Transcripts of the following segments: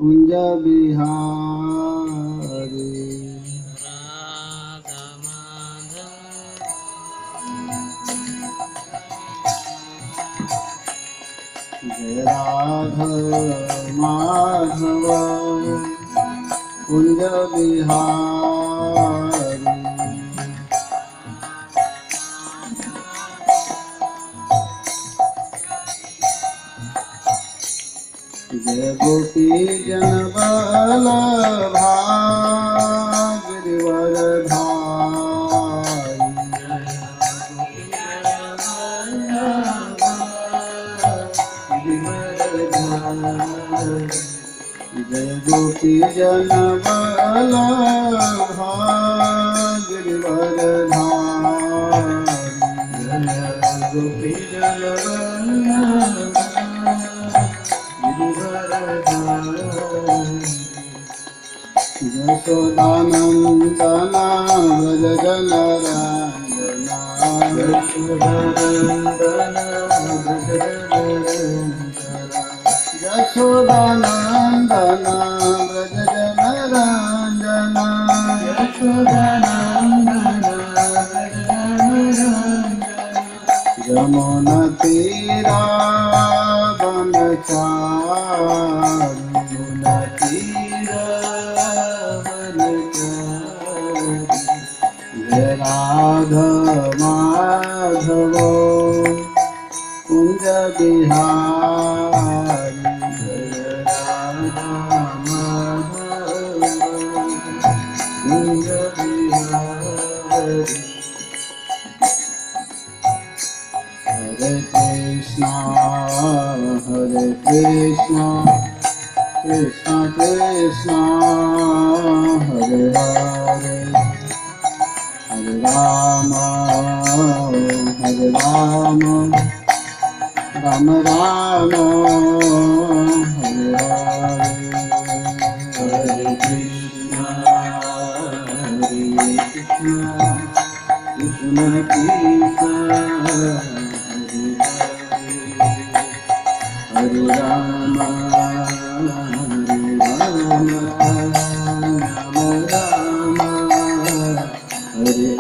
कुंज बिहारी। जय राधा माधव कुंज बिहारी। जय गोपी जन वल्लभा गिरिवरधारी। जय गोपी जन वल्लभा गिरिवरधारी। जय गोपी जन यशोदानंदना व्रज जनरंजना। यशोदानंदना व्रज जनरंजना। यमुना तीरा बनचारी। जय राधा माधव कुंज बिहारी। जय राधा माधव कुंज बिहारी। हरे कृष्णा कृष्णा कृष्णा हरे हरे। हरे राम राम राम हरे हरे। हरे कृष्णा कृष्णा कृष्णा हरे राम राम राम हरे हरे।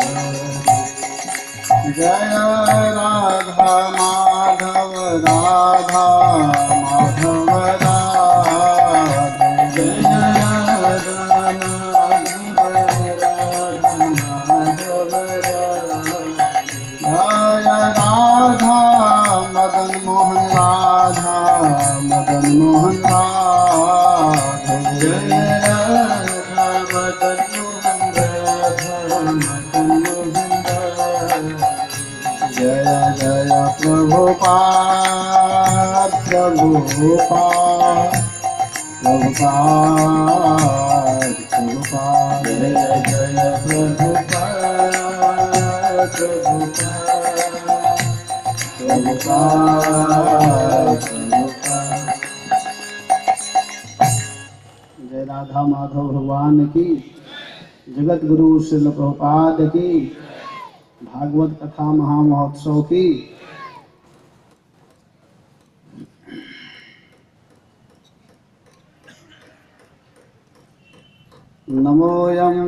जय राधा माधव राधा माधव राधे। जय राधा माधव राधा माधव राधे। जय राधा मदन मोहन राधा मदन मोहन राधे। जय राधा मदन मोहन राधा मदन मोहन राधे। जय जय प्रभुपाद प्रभुपाद प्रभुपाद प्रभुपाद। जय जय प्रभुपाद प्रभुपाद प्रभुपाद। जय राधा माधव भगवान की, जगत गुरु श्रील प्रभुपाद की, भागवत कथा महामहोत्सव की। नमोऽयं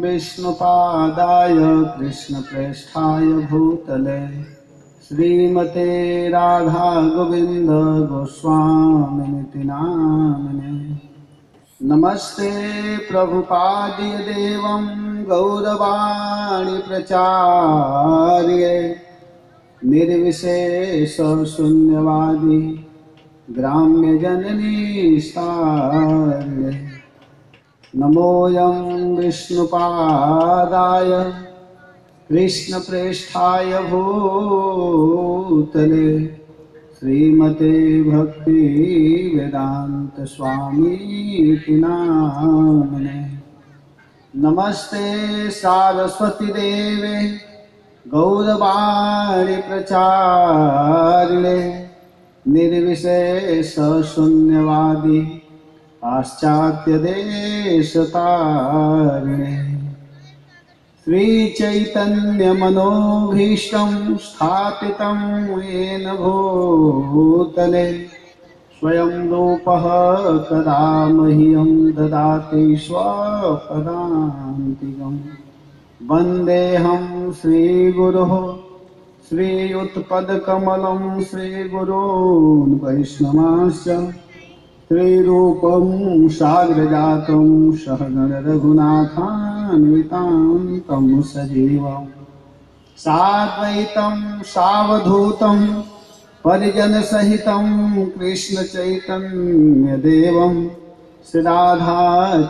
विष्णुपादाय कृष्णप्रेष्ठाय भूतले श्रीमते राधा गोविंद गोस्वामिनिति नामिने। नमस्ते प्रभुपादिय देवं गौरवाणी प्रचार्ये निर्विशेष शून्यवादी ग्राम्य जननी सार्ये। नमोऽयं विष्णुपादाय कृष्णप्रेष्ठाय भूतले श्रीमते भक्ति वेदांत स्वामी नामिने। नमस्ते सारस्वती देवे गौरवाणी प्रचारिणे निर्विशेष शून्यवादी पाश्चात्य देशतारिणे। श्री चैतन्य मनोभीष्टं स्थापितं येन भूतले स्वयं रूपः कदा मह्यं ददाति स्वपदान्तिकम्। वन्देऽहं श्रीगुरोः श्रीयुतपदकमलं श्रीगुरोन् वैष्णवांश्च श्रीरूपं साग्रजातं सहगण रघुनाथान्वितं तं सजीवम् साद्वैतं सावधूतं परिजनसहितं कृष्णचैतन्यदेवं श्रीराधा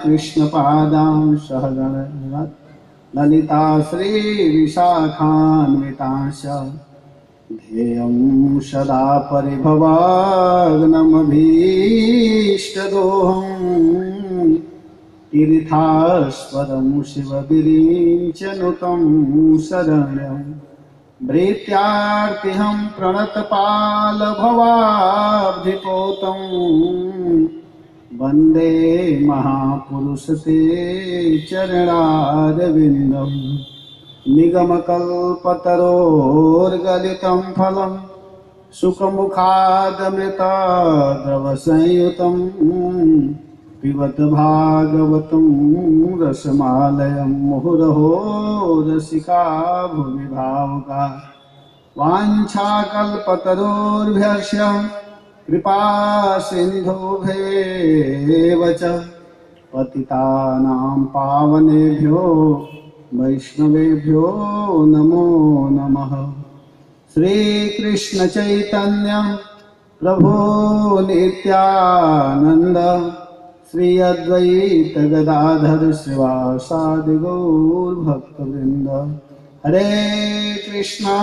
कृष्णपादां सहगण ललिता श्रीविशाखान्वितांश्च ध्येयं सदा परिभवाग्नमभीष्टदोहम् तीर्थास्पदं शिवविरिञ्चनुतं शरण्यं भृत्यार्तिहं प्रणतपालभवाब्धिपोतं वन्दे महापुरुष ते चरणारविन्दं निगमकल्पतरोर्गलितं फलं सुखमुखादमृताद्रवसंयुतं पिबत भागवतं रसमालयं मुहुरहो रसिका भुवि भावुका वाञ्छाकल्पतरोर्भ्यश्च कृपा सिन्धुभ्येव च पतितानां पावनेभ्यो वैष्णवेभ्यो नमो नमः। श्रीकृष्ण चैतन्य प्रभो नित्यानंद श्री अद्वैत गदाधर श्रीवासादि गौर भक्तवृंद। हरे कृष्णा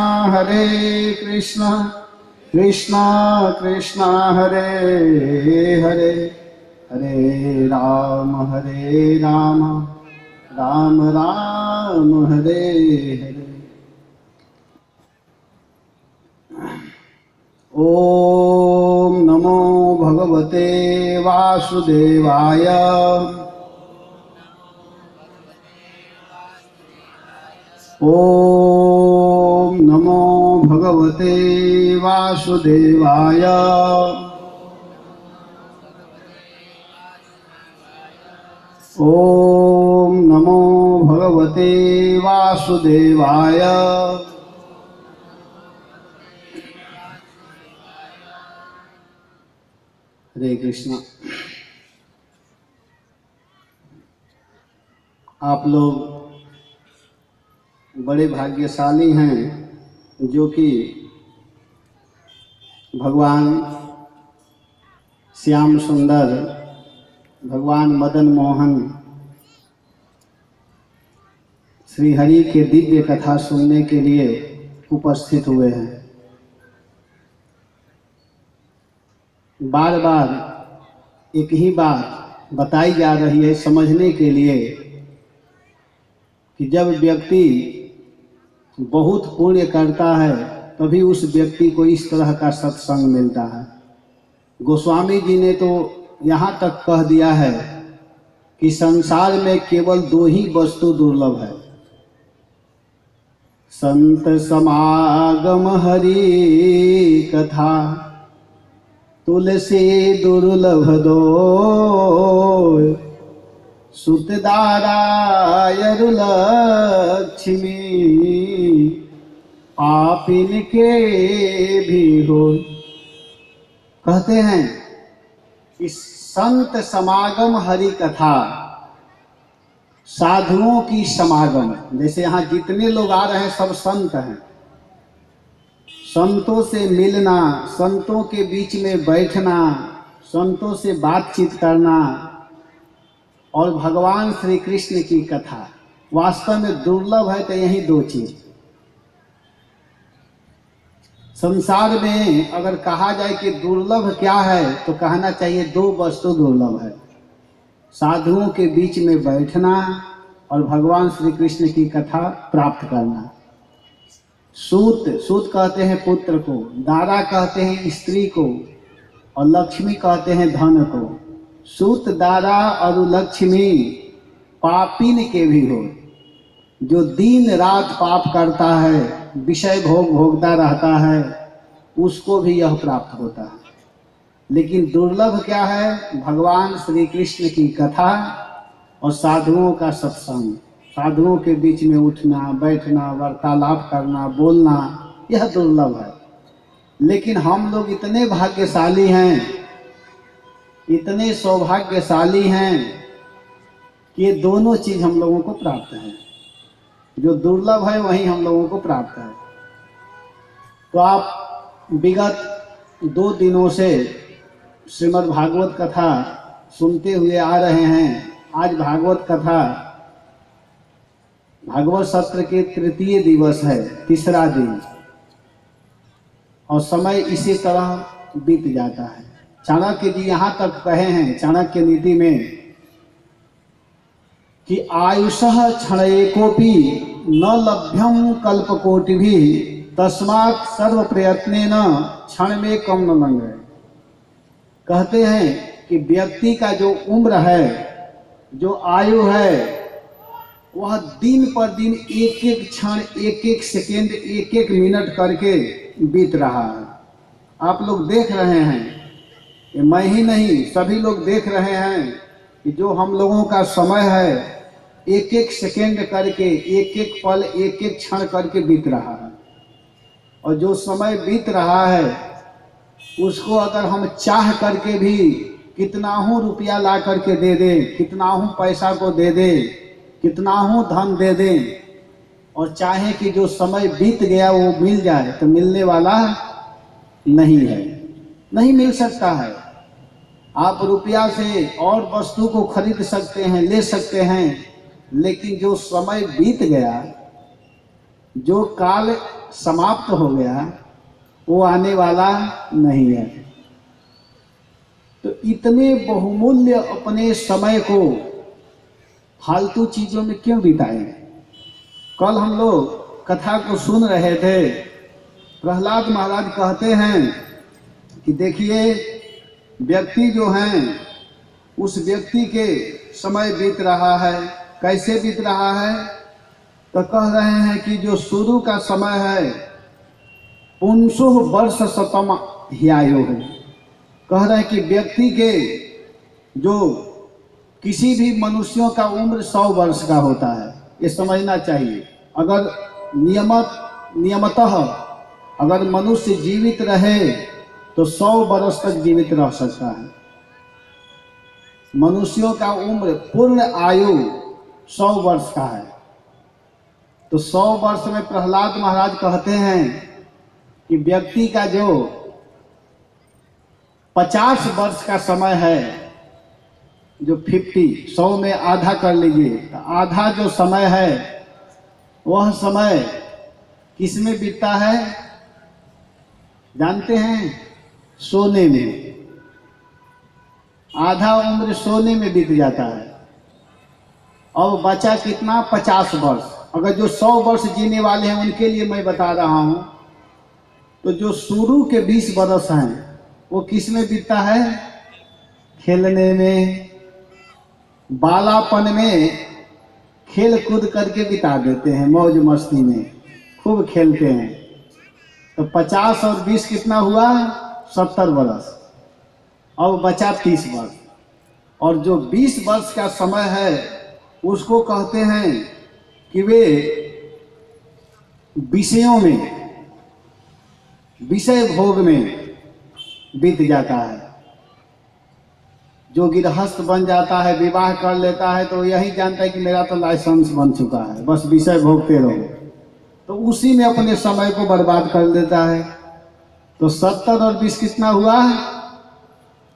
कृष्णा कृष्णा हरे हरे हरे राम राम राम हरे हरे। ओम नमो भगवते वासुदेवाय। ओम नमो भगवते वासुदेवाय। ओम नमो भगवते वासुदेवाय। हरे कृष्णा। आप लोग बड़े भाग्यशाली हैं जो कि भगवान श्याम सुंदर, भगवान मदन मोहन श्री हरि के दिव्य कथा सुनने के लिए उपस्थित हुए हैं। बार बार एक ही बात बताई जा रही है समझने के लिए कि जब व्यक्ति बहुत पुण्य करता है तभी उस व्यक्ति को इस तरह का सत्संग मिलता है। गोस्वामी जी ने तो यहाँ तक कह दिया है कि संसार में केवल दो ही वस्तु दुर्लभ है, संत समागम हरि कथा तुलसी दुर्लभ दो सुतदारायरुलक्ष्मी पापिन के भी हो। कहते हैं कि संत समागम हरि कथा, साधुओं की समागम, जैसे यहाँ जितने लोग आ रहे हैं सब संत हैं। संतों से मिलना, संतों के बीच में बैठना, संतों से बातचीत करना और भगवान श्री कृष्ण की कथा वास्तव में दुर्लभ है। तो यही दो चीज संसार में अगर कहा जाए कि दुर्लभ क्या है तो कहना चाहिए दो वस्तु दुर्लभ है, साधुओं के बीच में बैठना और भगवान श्री कृष्ण की कथा प्राप्त करना। सूत कहते हैं पुत्र को, दारा कहते हैं स्त्री को और लक्ष्मी कहते हैं धन को। सूत, दारा और लक्ष्मी पापिन के भी हो। जो दिन रात पाप करता है, विषय भोग भोगता रहता है, उसको भी यह प्राप्त होता है। लेकिन दुर्लभ क्या है? भगवान श्री कृष्ण की कथा और साधुओं का सत्संग, साधुओं के बीच में उठना बैठना, वार्तालाप करना, बोलना, यह दुर्लभ है। लेकिन हम लोग इतने भाग्यशाली हैं, इतने सौभाग्यशाली हैं कि ये दोनों चीज हम लोगों को प्राप्त है। जो दुर्लभ है वही हम लोगों को प्राप्त है। तो आप विगत 2 दिनों से श्रीमद् भागवत कथा सुनते हुए आ रहे हैं। आज भागवत कथा भागवत सत्र के 3 दिवस है, 3रा दिन, और समय इसी तरह बीत जाता है। चाणक्य जी यहाँ तक कहे हैं चाणक्य नीति में कि आयुषः क्षणेकोपि न लभ्यम कल्पकोटिभिः तस्मात् सर्व प्रयत्नेन क्षण में कम न लंघे। कहते हैं कि व्यक्ति का जो उम्र है, जो आयु है, वह दिन पर दिन एक एक क्षण, एक एक सेकेंड, एक एक मिनट करके बीत रहा है। आप लोग देख रहे हैं, ये मैं ही नहीं सभी लोग देख रहे हैं कि जो हम लोगों का समय है एक एक सेकेंड करके, एक एक पल, एक एक क्षण करके बीत रहा है। और जो समय बीत रहा है उसको अगर हम चाह करके भी कितना हूँ रुपया ला करके दे दें, कितना हूँ पैसा को दे दें, कितना हूँ धन दे दें, और चाहे कि जो समय बीत गया वो मिल जाए, तो मिलने वाला नहीं है, नहीं मिल सकता है। आप रुपया से और वस्तु को खरीद सकते हैं, ले सकते हैं, लेकिन जो समय बीत गया, जो काल समाप्त हो गया, वो आने वाला नहीं है। तो इतने बहुमूल्य अपने समय को फालतू चीजों में क्यों बिताएं? कल हम लोग कथा को सुन रहे थे, प्रहलाद महाराज कहते हैं कि देखिए व्यक्ति जो हैं, उस व्यक्ति के समय बीत रहा है। कैसे बीत रहा है? तो कह रहे हैं कि जो शुरू का समय है 500 वर्ष शतम ह्यायो है। कह रहे हैं कि व्यक्ति के जो किसी भी मनुष्यों का उम्र 100 वर्ष का होता है, ये समझना चाहिए। अगर नियमतः अगर मनुष्य जीवित रहे तो 100 वर्ष तक जीवित रह सकता है। मनुष्यों का उम्र पूर्ण आयु 100 वर्ष का है। तो 100 वर्ष में प्रहलाद महाराज कहते हैं कि व्यक्ति का जो 50 वर्ष का समय है, जो 100 में आधा कर लीजिए, तो आधा जो समय है वह समय किसमें बीतता है जानते हैं? सोने में। आधा उम्र सोने में बीत जाता है। और बचा कितना? 50 वर्ष। अगर जो 100 वर्ष जीने वाले हैं उनके लिए मैं बता रहा हूं, तो जो शुरू के 20 वर्ष हैं वो किस में बीतता है? खेलने में, बालापन में खेल कूद करके बिता देते हैं, मौज मस्ती में खूब खेलते हैं। तो 50 और 20 कितना हुआ? 70 वर्ष। अब बचा 30 वर्ष। और जो 20 वर्ष का समय है उसको कहते हैं कि वे विषयों में, विषय भोग में बीत जाता है। जो गृहस्थ बन जाता है, विवाह कर लेता है, तो यही जानता है कि मेरा तो लाइसेंस बन चुका है, बस विषय भोगते रहो, तो उसी में अपने समय को बर्बाद कर देता है। तो 70 और 20 कितना हुआ?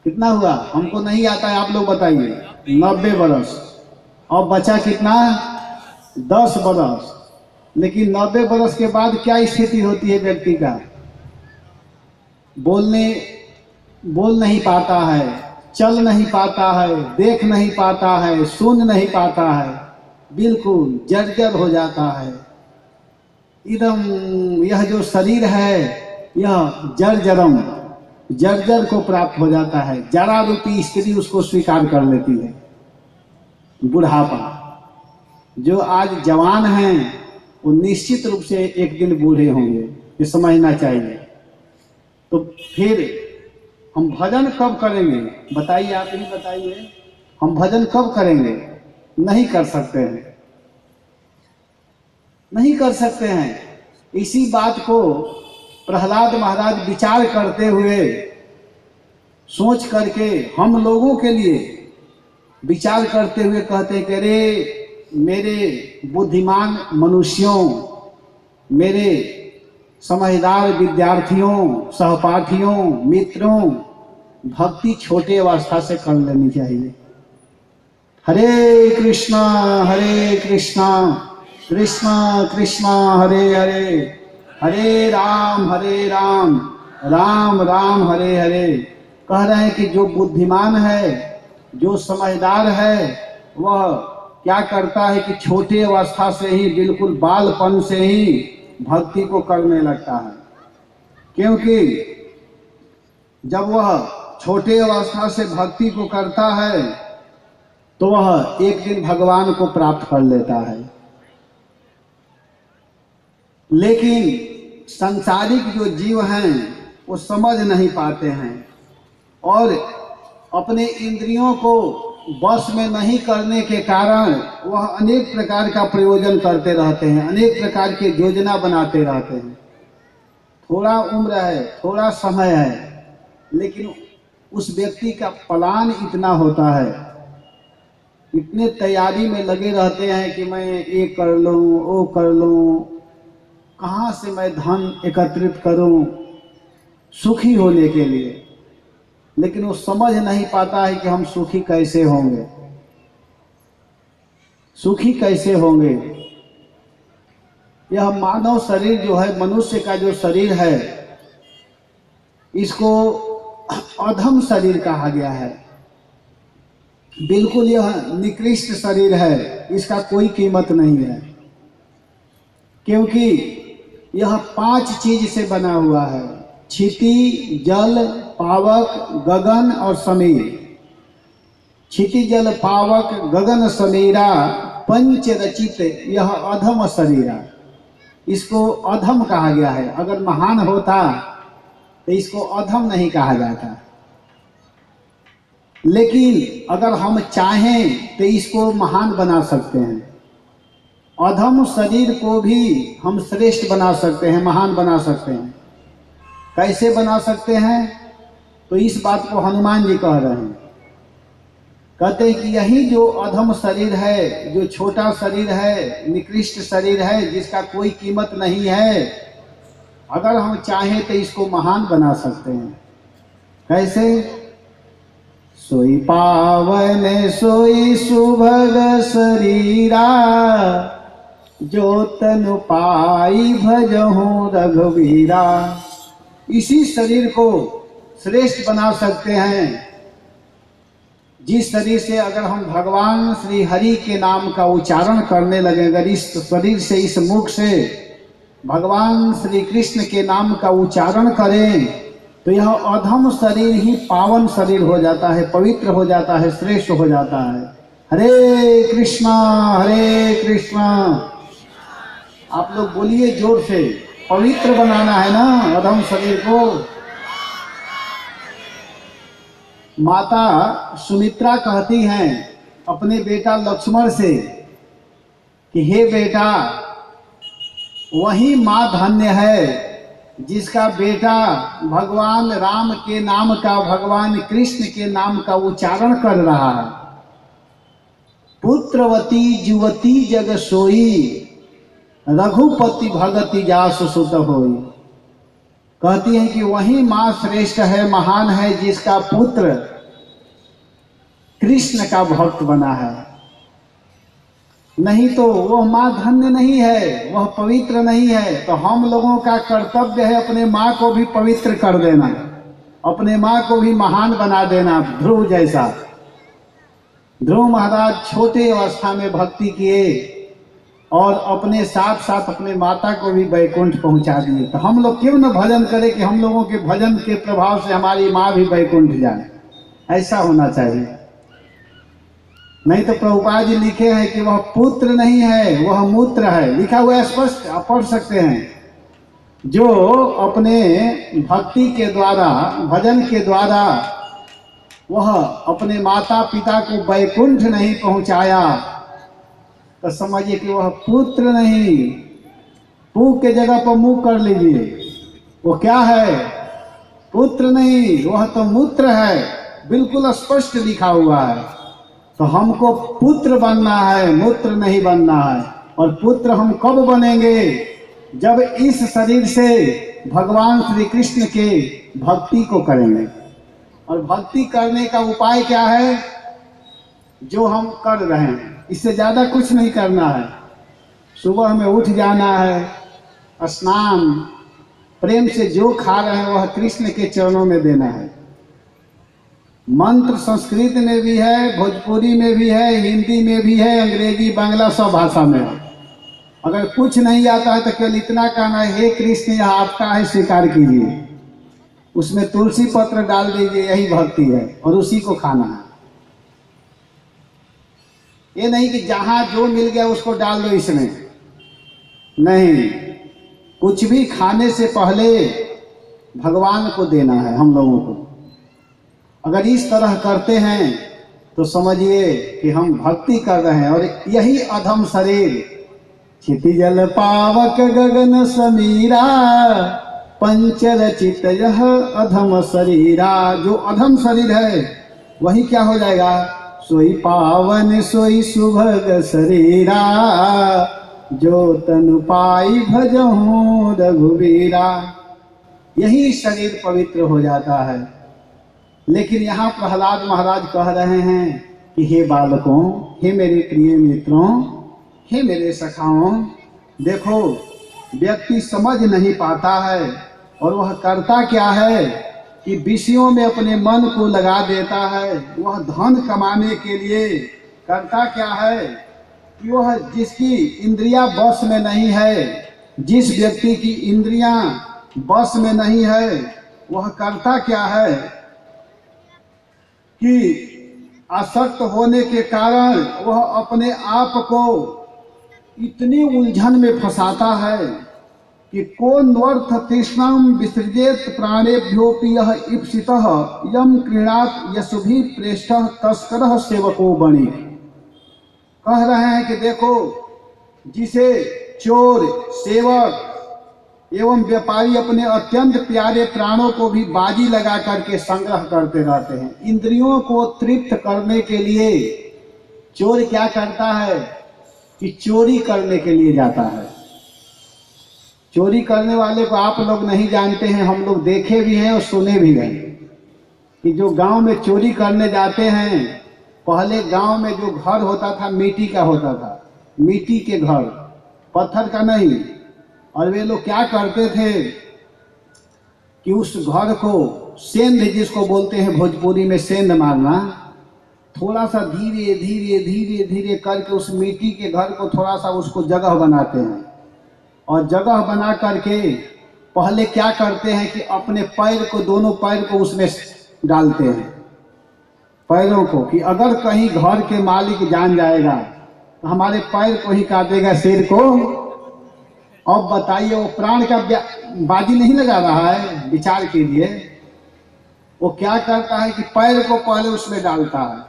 कितना हुआ? हमको नहीं आता है, आप लोग बताइए। 90 वर्ष। और बचा कितना? 10 वर्ष। लेकिन 90 वर्ष के बाद क्या स्थिति होती है व्यक्ति का? बोल नहीं पाता है, चल नहीं पाता है, देख नहीं पाता है, सुन नहीं पाता है, बिल्कुल जर्जर हो जाता है। एकदम यह जो शरीर है यह जर्जर को प्राप्त हो जाता है। जरा रूपी स्त्री उसको स्वीकार कर लेती है। बुढ़ापा। जो आज जवान हैं वो निश्चित रूप से एक दिन बूढ़े होंगे, ये समझना चाहिए। तो फिर हम भजन कब करेंगे? बताइए, आप ही बताइए, हम भजन कब करेंगे? नहीं कर सकते हैं, नहीं कर सकते हैं। इसी बात को प्रहलाद महाराज विचार करते हुए, सोच करके, हम लोगों के लिए विचार करते हुए कहते कि अरे मेरे बुद्धिमान मनुष्यों, मेरे समझदार विद्यार्थियों, सहपाठियों, मित्रों, भक्ति छोटे अवस्था से कर लेनी चाहिए। हरे कृष्णा कृष्णा कृष्णा हरे हरे, हरे राम राम राम हरे हरे। कह रहे हैं कि जो बुद्धिमान है, जो समझदार है, वह क्या करता है कि छोटे अवस्था से ही, बिल्कुल बालपन से ही भक्ति को करने लगता है। क्योंकि जब वह छोटे अवस्था से भक्ति को करता है तो वह एक दिन भगवान को प्राप्त कर लेता है। लेकिन सांसारिक जो जीव हैं वो समझ नहीं पाते हैं और अपने इंद्रियों को बस में नहीं करने के कारण वह अनेक प्रकार का प्रयोजन करते रहते हैं, अनेक प्रकार की योजना बनाते रहते हैं। थोड़ा उम्र है, थोड़ा समय है, लेकिन उस व्यक्ति का प्लान इतना होता है, इतने तैयारी में लगे रहते हैं कि मैं ये कर लूँ, वो कर लूँ, कहाँ से मैं धन एकत्रित करूँ सुखी होने के लिए। लेकिन वो समझ नहीं पाता है कि हम सुखी कैसे होंगे, सुखी कैसे होंगे। यह मानव शरीर जो है, मनुष्य का जो शरीर है, इसको अधम शरीर कहा गया है। बिल्कुल यह निकृष्ट शरीर है, इसका कोई कीमत नहीं है। क्योंकि यह 5 चीज से बना हुआ है: क्षिति, जल, पावक, गगन और समीर। क्षिति, जल, पावक, गगन, समीरा पंच रचित यह अधम शरीरा। इसको अधम कहा गया है। अगर महान होता तो इसको अधम नहीं कहा जाता। लेकिन अगर हम चाहें तो इसको महान बना सकते हैं। अधम शरीर को भी हम श्रेष्ठ बना सकते हैं, महान बना सकते हैं। कैसे बना सकते हैं? तो इस बात को हनुमान जी कह रहे हैं। कहते हैं कि यही जो अधम शरीर है, जो छोटा शरीर है, निकृष्ट शरीर है, जिसका कोई कीमत नहीं है, अगर हम चाहें तो इसको महान बना सकते हैं। कैसे? सोई पावन सोई सुभग शरीरा, जो तनु पाई भजहु रघुवीरा। इसी शरीर को श्रेष्ठ बना सकते हैं जिस शरीर से अगर हम भगवान श्री हरि के नाम का उच्चारण करने लगे, अगर इस शरीर से, इस मुख से भगवान श्री कृष्ण के नाम का उच्चारण करें तो यह अधम शरीर ही पावन शरीर हो जाता है, पवित्र हो जाता है, श्रेष्ठ हो जाता है। हरे कृष्णा आप लोग बोलिए जोर से, पवित्र बनाना है ना अधम शरीर को। माता सुमित्रा कहती हैं अपने बेटा लक्ष्मण से कि हे बेटा, वही माँ धन्य है जिसका बेटा भगवान राम के नाम का, भगवान कृष्ण के नाम का उच्चारण कर रहा है। पुत्रवती जुवती जग सोई, रघुपति भगति जासु सुत होई। कहती है कि वही माँ श्रेष्ठ है, महान है, जिसका पुत्र कृष्ण का भक्त बना है। नहीं तो वह माँ धन्य नहीं है, वह पवित्र नहीं है। तो हम लोगों का कर्तव्य है अपने माँ को भी पवित्र कर देना, अपने माँ को भी महान बना देना। ध्रुव जैसा, ध्रुव महाराज छोटे अवस्था में भक्ति किए और अपने साथ साथ अपने माता को भी वैकुंठ पहुंचा दिए। तो हम लोग क्यों न भजन करें कि हम लोगों के भजन के प्रभाव से हमारी माँ भी वैकुंठ जाए। ऐसा होना चाहिए। नहीं तो प्रभुपाद जी लिखे हैं कि वह पुत्र नहीं है, वह मूत्र है। लिखा हुआ है स्पष्ट, आप पढ़ सकते हैं। जो अपने भक्ति के द्वारा, भजन के द्वारा वह अपने माता पिता को वैकुंठ नहीं पहुंचाया, तो समझिए कि वह पुत्र नहीं। पू के जगह पर मुंह कर लीजिए, वो क्या है? पुत्र नहीं, वह तो मूत्र है। बिल्कुल स्पष्ट लिखा हुआ है। तो हमको पुत्र बनना है, मूत्र नहीं बनना है। और पुत्र हम कब बनेंगे? जब इस शरीर से भगवान श्री कृष्ण के भक्ति को करेंगे। और भक्ति करने का उपाय क्या है? जो हम कर रहे हैं, इससे ज़्यादा कुछ नहीं करना है। सुबह में उठ जाना है, स्नान, प्रेम से जो खा रहे हैं वह कृष्ण के चरणों में देना है। मंत्र संस्कृत में भी है, भोजपुरी में भी है, हिंदी में भी है, अंग्रेजी, बांग्ला सब भाषा में है। अगर कुछ नहीं आता है तो केवल इतना कहना है, हे कृष्ण यह आपका है, स्वीकार कीजिए। उसमें तुलसी पत्र डाल दीजिए, यही भक्ति है, और उसी को खाना है। ये नहीं कि जहां जो मिल गया उसको डाल दो इसमें, नहीं। कुछ भी खाने से पहले भगवान को देना है हम लोगों को। अगर इस तरह करते हैं तो समझिए कि हम भक्ति कर रहे हैं। और यही अधम शरीर, क्षितिजल पावक गगन समीरा, पंचरचित यह अधम शरीरा। जो अधम शरीर है वही क्या हो जाएगा? सोई पावन सोई सुभग शरीरा, जो तनु पाई भजहूँ रघुबीरा। यही शरीर पवित्र हो जाता है। लेकिन यहाँ प्रहलाद महाराज कह रहे हैं कि हे बालकों, हे मेरे प्रिय मित्रों, हे मेरे सखाओं, देखो व्यक्ति समझ नहीं पाता है और वह करता क्या है कि विषयों में अपने मन को लगा देता है। वह धन कमाने के लिए करता क्या है कि वह जिसकी इंद्रियां बस में नहीं है, जिस व्यक्ति की इंद्रियां बस में नहीं है, वह करता क्या है कि आसक्त होने के कारण वह अपने आप को इतनी उलझन में फंसाता है कि को नर्थ तृष्णाम विसृजेत प्राणेभ्योपि यह इप्सितः यम क्रीणात यशुभि प्रेष्ठः तस्करः सेवको बणि। कह रहे हैं कि देखो, जिसे चोर, सेवक एवं व्यापारी अपने अत्यंत प्यारे प्राणों को भी बाजी लगा करके संग्रह करते रहते हैं। इंद्रियों को तृप्त करने के लिए चोर क्या करता है कि चोरी करने के लिए जाता है। चोरी करने वाले को आप लोग नहीं जानते हैं, हम लोग देखे भी हैं और सुने भी हैं कि जो गांव में चोरी करने जाते हैं, पहले गांव में जो घर होता था मिट्टी का होता था, मिट्टी के घर, पत्थर का नहीं। और वे लोग क्या करते थे कि उस घर को सेंध, जिसको बोलते हैं भोजपुरी में सेंध मारना, थोड़ा सा धीरे धीरे धीरे धीरे करके उस मिट्टी के घर को थोड़ा सा उसको जगह बनाते हैं। और जगह बना करके पहले क्या करते हैं कि अपने पैर को, दोनों पैर को उसमें डालते हैं, पैरों को, कि अगर कहीं घर के मालिक जान जाएगा तो हमारे पैर को ही काटेगा, सिर को। अब बताइए, वो प्राण का बाजी नहीं लगा रहा है, विचार कीजिए। वो क्या करता है कि पैर को पहले उसमें डालता है।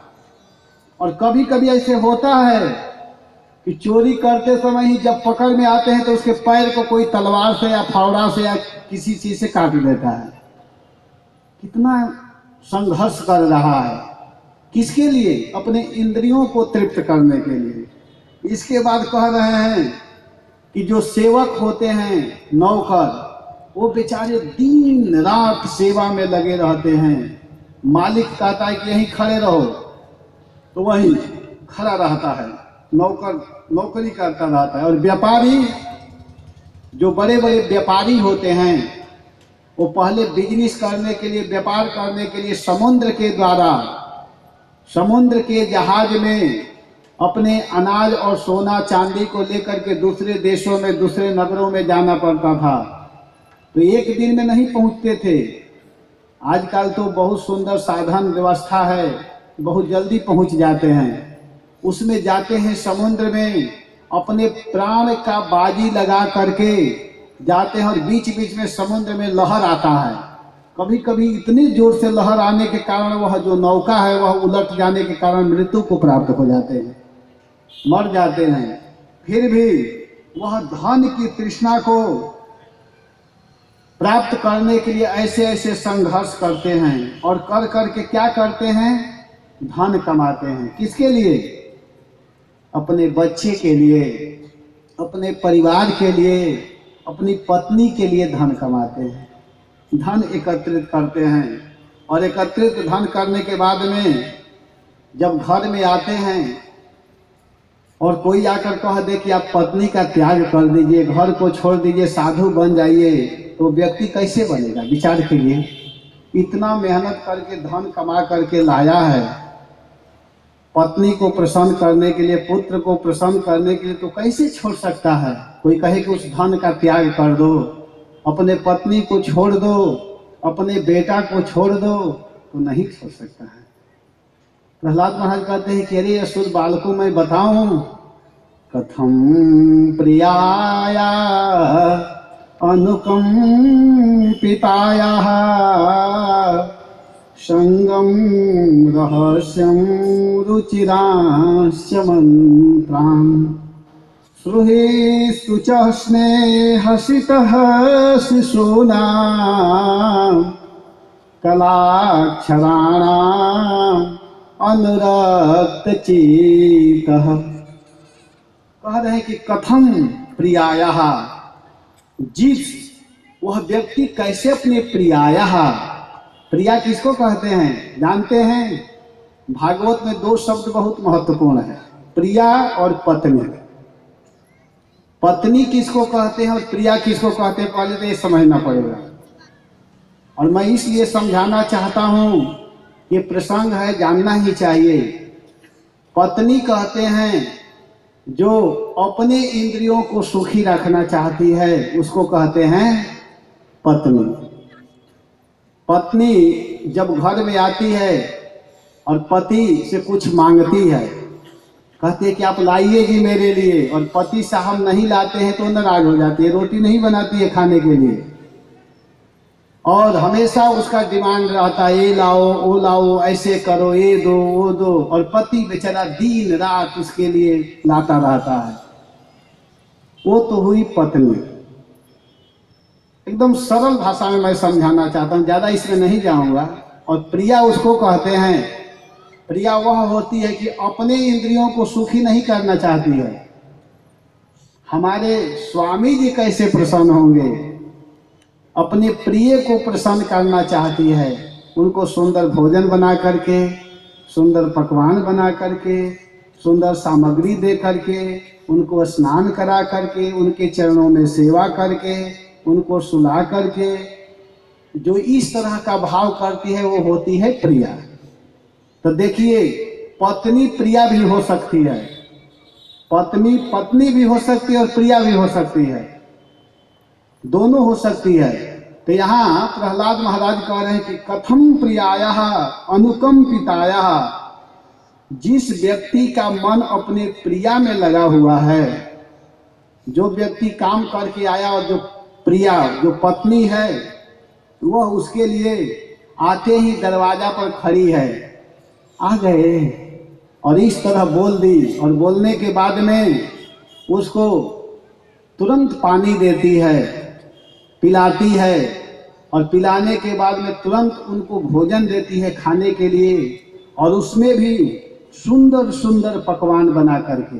और कभी कभी ऐसे होता है कि चोरी करते समय ही जब पकड़ में आते हैं तो उसके पैर को कोई तलवार से या फावड़ा से या किसी चीज से काट देता है। कितना संघर्ष कर रहा है, किसके लिए? अपने इंद्रियों को तृप्त करने के लिए। इसके बाद कह रहे हैं कि जो सेवक होते हैं, नौकर, वो बेचारे दिन रात सेवा में लगे रहते हैं। मालिक कहता है कि यहीं खड़े रहो तो वहीं खड़ा रहता है, नौकर नौकरी करता रहता है। और व्यापारी, जो बड़े बड़े व्यापारी होते हैं, वो पहले बिजनेस करने के लिए, व्यापार करने के लिए समुद्र के द्वारा, समुद्र के जहाज में अपने अनाज और सोना चांदी को लेकर के दूसरे देशों में, दूसरे नगरों में जाना पड़ता था। तो एक दिन में नहीं पहुंचते थे। आजकल तो बहुत सुंदर साधन व्यवस्था है, बहुत जल्दी पहुंच जाते हैं। उसमें जाते हैं समुद्र में, अपने प्राण का बाजी लगा करके जाते हैं और बीच बीच में समुद्र में लहर आता है। कभी कभी इतनी जोर से लहर आने के कारण वह जो नौका है वह उलट जाने के कारण मृत्यु को प्राप्त हो जाते हैं, मर जाते हैं। फिर भी वह धन की तृष्णा को प्राप्त करने के लिए ऐसे ऐसे संघर्ष करते हैं और कर कर के क्या करते हैं, धन कमाते हैं। किसके लिए? अपने बच्चे के लिए, अपने परिवार के लिए, अपनी पत्नी के लिए धन कमाते हैं, धन एकत्रित करते हैं। और एकत्रित धन करने के बाद में जब घर में आते हैं और कोई आकर कह दे कि आप पत्नी का त्याग कर दीजिए, घर को छोड़ दीजिए, साधु बन जाइए, तो व्यक्ति कैसे बनेगा? विचार करिए, इतना मेहनत करके धन कमा करके लाया है, पत्नी को प्रसन्न करने के लिए, पुत्र को प्रसन्न करने के लिए, तो कैसे छोड़ सकता है? कोई कहे कि उस धन का त्याग कर दो, अपने पत्नी को छोड़ दो, अपने बेटा को छोड़ दो, तो नहीं छोड़ सकता है। प्रहलाद महाराज कहते हैं कि अरे असुर बालकों मैं बताऊं, कथम प्रियाया अनुकंपिताया संगम रहस्यम रुचिरांश्च मंत्रान् श्रुहि शुचः स्नेहसितः शिशूनां कलाक्षराणाम् अनुरक्तचित्तः। कह रहे हैं कि कथम प्रियायः, जिस वह व्यक्ति कैसे अपने प्रियायः, प्रिया किसको कहते हैं जानते हैं? भागवत में दो शब्द बहुत महत्वपूर्ण है, प्रिया और पत्नी। पत्नी किसको कहते हैं और प्रिया किसको कहते हैं, पहले तो ये समझना पड़ेगा। और मैं इसलिए समझाना चाहता हूं, ये प्रसंग है, जानना ही चाहिए। पत्नी कहते हैं जो अपने इंद्रियों को सुखी रखना चाहती है, उसको कहते हैं पत्नी। पत्नी जब घर में आती है और पति से कुछ मांगती है, कहती है कि आप लाइए जी मेरे लिए, और पति साहब नहीं लाते हैं तो नाराज हो जाती है, रोटी नहीं बनाती है खाने के लिए, और हमेशा उसका डिमांड रहता है, ये लाओ वो लाओ, ऐसे करो, ये दो वो दो, और पति बेचारा दिन रात उसके लिए लाता रहता है। वो तो हुई पत्नी। एकदम सरल भाषा में मैं समझाना चाहता हूँ, ज्यादा इसमें नहीं जाऊंगा। और प्रिया उसको कहते हैं, प्रिया वह होती है कि अपने इंद्रियों को सुखी नहीं करना चाहती है। हमारे स्वामी जी कैसे प्रसन्न होंगे, अपने प्रिय को प्रसन्न करना चाहती है, उनको सुंदर भोजन बना करके, सुंदर पकवान बना करके, सुंदर सामग्री दे करके, उनको स्नान करा करके, उनके चरणों में सेवा करके, उनको सुला करके, जो इस तरह का भाव करती है वो होती है प्रिया। तो देखिए, पत्नी प्रिया भी हो सकती है, पत्नी भी हो सकती है और प्रिया भी हो सकती है, दोनों हो सकती है। तो यहाँ प्रहलाद महाराज कह रहे हैं कि कथम प्रियायः अनुकंपितायः, जिस व्यक्ति का मन अपने प्रिया में लगा हुआ है, जो व्यक्ति काम करके आया और जो प्रिया जो पत्नी है वह उसके लिए आते ही दरवाजा पर खड़ी है, आ गए, और इस तरह बोल दी, और बोलने के बाद में उसको तुरंत पानी देती है, पिलाती है, और पिलाने के बाद में तुरंत उनको भोजन देती है खाने के लिए, और उसमें भी सुंदर सुंदर पकवान बना करके,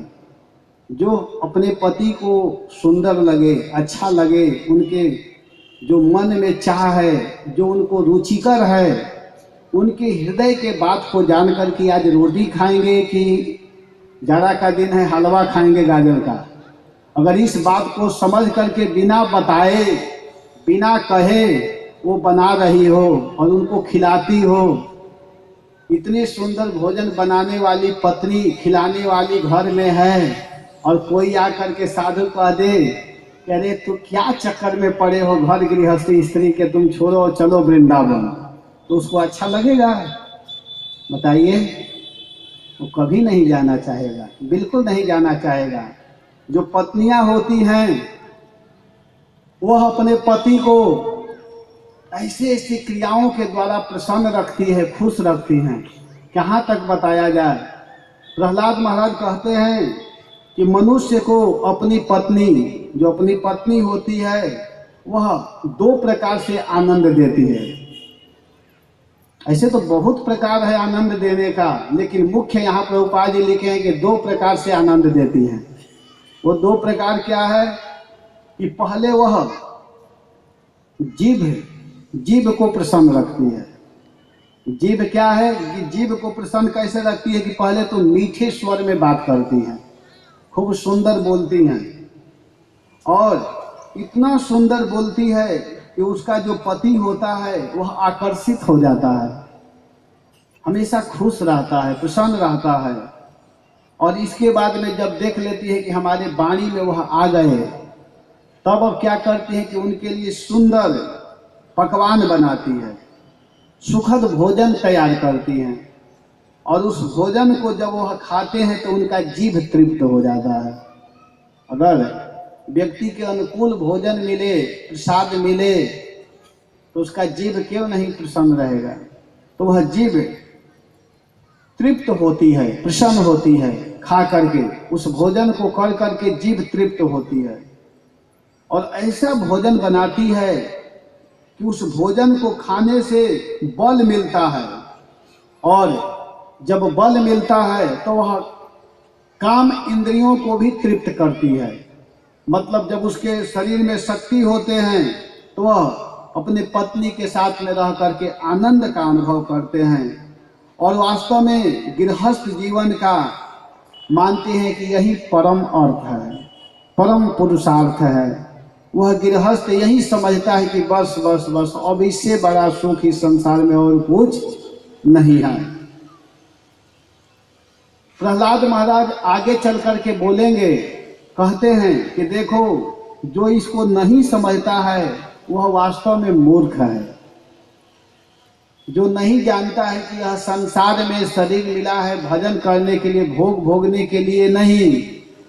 जो अपने पति को सुंदर लगे, अच्छा लगे, उनके जो मन में चाह है, जो उनको रुचिकर है, उनके हृदय के बात को जानकर कि आज रोटी खाएंगे कि जाड़ा का दिन है हलवा खाएंगे गाजर का, अगर इस बात को समझ करके बिना बताए बिना कहे वो बना रही हो और उनको खिलाती हो, इतने सुंदर भोजन बनाने वाली पत्नी खिलाने वाली घर में है, और कोई आकर के साधु कह दे कि अरे तू क्या चक्कर में पड़े हो घर गृहस्थी स्त्री के, तुम छोड़ो चलो वृंदावन, तो उसको अच्छा लगेगा? बताइए, वो कभी नहीं जाना चाहेगा, बिल्कुल नहीं जाना चाहेगा। जो पत्नियां होती हैं वह अपने पति को ऐसे ऐसी क्रियाओं के द्वारा प्रसन्न रखती है, खुश रखती हैं। कहाँ तक बताया जाए। प्रहलाद महाराज कहते हैं कि मनुष्य को अपनी पत्नी, जो अपनी पत्नी होती है, वह दो प्रकार से आनंद देती है। ऐसे तो बहुत प्रकार है आनंद देने का, लेकिन मुख्य यहाँ प्रभुपाद जी लिखे हैं कि दो प्रकार से आनंद देती है। वो दो प्रकार क्या है कि पहले वह जीभ को प्रसन्न रखती है। जीभ क्या है कि जीभ को प्रसन्न कैसे रखती है कि पहले तो मीठे स्वर में बात करती हैं, खूब सुंदर बोलती हैं, और इतना सुंदर बोलती है कि उसका जो पति होता है वह आकर्षित हो जाता है, हमेशा खुश रहता है, प्रसन्न रहता है। और इसके बाद में जब देख लेती है कि हमारे वाणी में वह आ गए, तब अब क्या करती है कि उनके लिए सुंदर पकवान बनाती है, सुखद भोजन तैयार करती हैं, और उस भोजन को जब वह खाते हैं तो उनका जीभ तृप्त हो जाता है। अगर व्यक्ति के अनुकूल भोजन मिले, प्रसाद मिले, तो उसका जीभ क्यों नहीं प्रसन्न रहेगा। तो वह जीभ तृप्त होती है, प्रसन्न होती है, खा करके उस भोजन को कर करके जीभ तृप्त होती है, और ऐसा भोजन बनाती है कि उस भोजन को खाने से बल मिलता है, और जब बल मिलता है तो वह काम इंद्रियों को भी तृप्त करती है। मतलब जब उसके शरीर में शक्ति होते हैं तो वह अपने पत्नी के साथ में रह करके आनंद का अनुभव करते हैं, और वास्तव में गृहस्थ जीवन का मानते हैं कि यही परम अर्थ है, परम पुरुषार्थ है। वह गृहस्थ यही समझता है कि बस बस बस अब इससे बड़ा सुख इस संसार में और कुछ नहीं है। प्रहलाद महाराज आगे चल करके बोलेंगे, कहते हैं कि देखो, जो इसको नहीं समझता है वह वास्तव में मूर्ख है। जो नहीं जानता है कि यह संसार में शरीर मिला है भजन करने के लिए, भोग भोगने के लिए नहीं,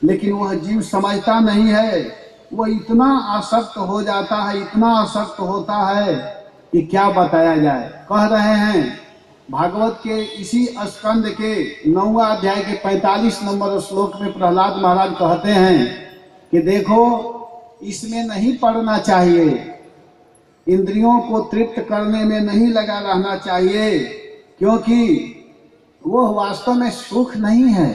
लेकिन वह जीव समझता नहीं है, वह इतना आसक्त हो जाता है, इतना आसक्त होता है कि क्या बताया जाए। कह रहे हैं भागवत के इसी स्कंद के 9वां अध्याय के 45 नंबर श्लोक में प्रहलाद महाराज कहते हैं कि देखो, इसमें नहीं पढ़ना चाहिए, इंद्रियों को तृप्त करने में नहीं लगा रहना चाहिए, क्योंकि वह वास्तव में सुख नहीं है।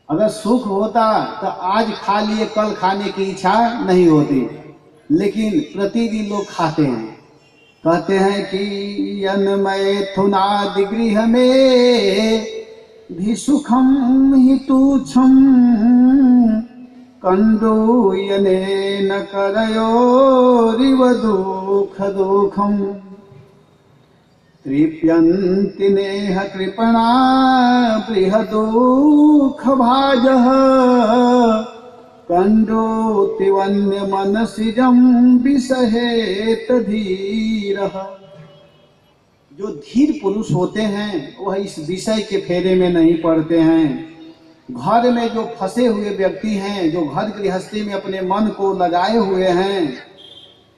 अगर सुख होता तो आज खा लिए कल खाने की इच्छा नहीं होती, लेकिन प्रतिदिन लोग खाते हैं। कहते हैं कि यन्मैथुनादि गृह में भी सुखम हि तुच्छम कंडूयनेन करयोरिव दुःख दुःखम तृप्यन्ति नेह कृपणा बृहदुःख भाजः कंडोति वन्य मनसिजं विसहेत धीरः। जो धीर पुरुष होते हैं वह इस विषय के फेरे में नहीं पड़ते हैं। घर में जो फंसे हुए व्यक्ति हैं, जो घर गृहस्थी में अपने मन को लगाए हुए हैं,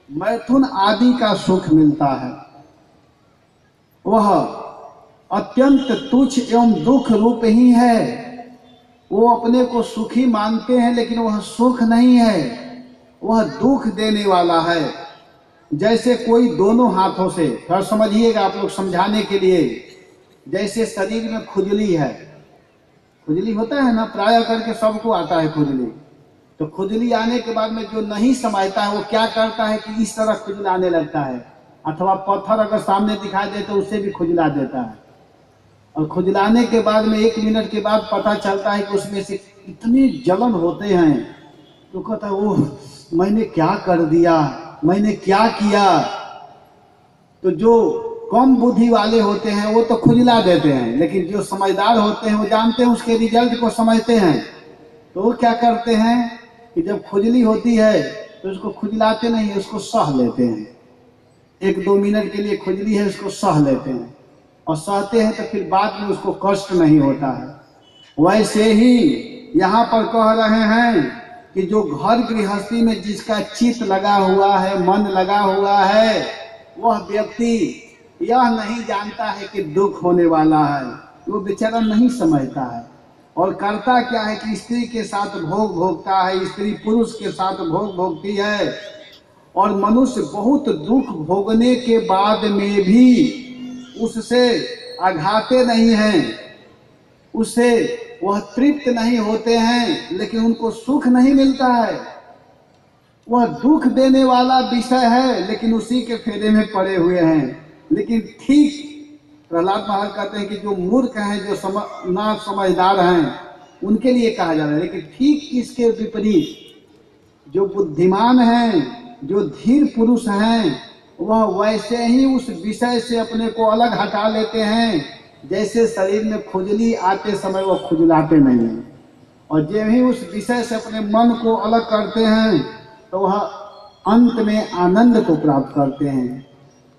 मैथुन आदि का सुख मिलता है, वह अत्यंत तुच्छ एवं दुख रूप ही है। वो अपने को सुखी मानते हैं, लेकिन वह सुख नहीं है, वह दुख देने वाला है। जैसे कोई दोनों हाथों से, थोड़ा समझिएगा आप लोग समझाने के लिए, जैसे शरीर में खुजली है, खुजली होता है ना, प्राय करके सबको आता है खुजली। तो खुजली आने के बाद में जो नहीं समझता है वो क्या करता है कि इस तरह खुजलाने लगता है, अथवा पत्थर अगर सामने दिखाई दे तो उससे भी खुजला देता है। और खुजलाने के बाद में 1 मिनट के बाद पता चलता है कि उसमें से इतनी जलन होते हैं, तो कहता है ओह मैंने क्या कर दिया, मैंने क्या किया। तो जो कम बुद्धि वाले होते हैं वो तो खुजला देते हैं, लेकिन जो समझदार होते हैं वो जानते हैं, उसके रिजल्ट को समझते हैं, तो वो क्या करते हैं कि जब खुजली होती है तो उसको खुजलाते नहीं, उसको सह लेते हैं। 1-2 मिनट के लिए खुजली है, उसको सह लेते हैं, और सहते हैं तो फिर बाद में उसको कष्ट नहीं होता है। वैसे ही यहाँ पर कह रहे हैं कि जो घर गृहस्थी में जिसका चित्त लगा हुआ है, मन लगा हुआ है, वह व्यक्ति यह नहीं जानता है कि दुख होने वाला है। वो बेचारा नहीं समझता है और करता क्या है कि स्त्री के साथ भोग भोगता है, स्त्री पुरुष के साथ भोग भोगती है और मनुष्य बहुत दुख भोगने के बाद में भी उससे आघाते नहीं हैं, उससे वह तृप्त नहीं होते हैं, लेकिन उनको सुख नहीं मिलता है। वह दुख देने वाला विषय है लेकिन उसी के फेरे में पड़े हुए हैं। लेकिन ठीक प्रहलाद महाराज कहते हैं कि जो मूर्ख हैं, जो ना समझदार हैं, उनके लिए कहा जा रहा है। लेकिन ठीक इसके विपरीत जो बुद्धिमान हैं, जो धीर पुरुष हैं, वह वैसे ही उस विषय से अपने को अलग हटा लेते हैं जैसे शरीर में खुजली आते समय वह खुजलाते नहीं हैं। और जब ही उस विषय से अपने मन को अलग करते हैं तो वह अंत में आनंद को प्राप्त करते हैं।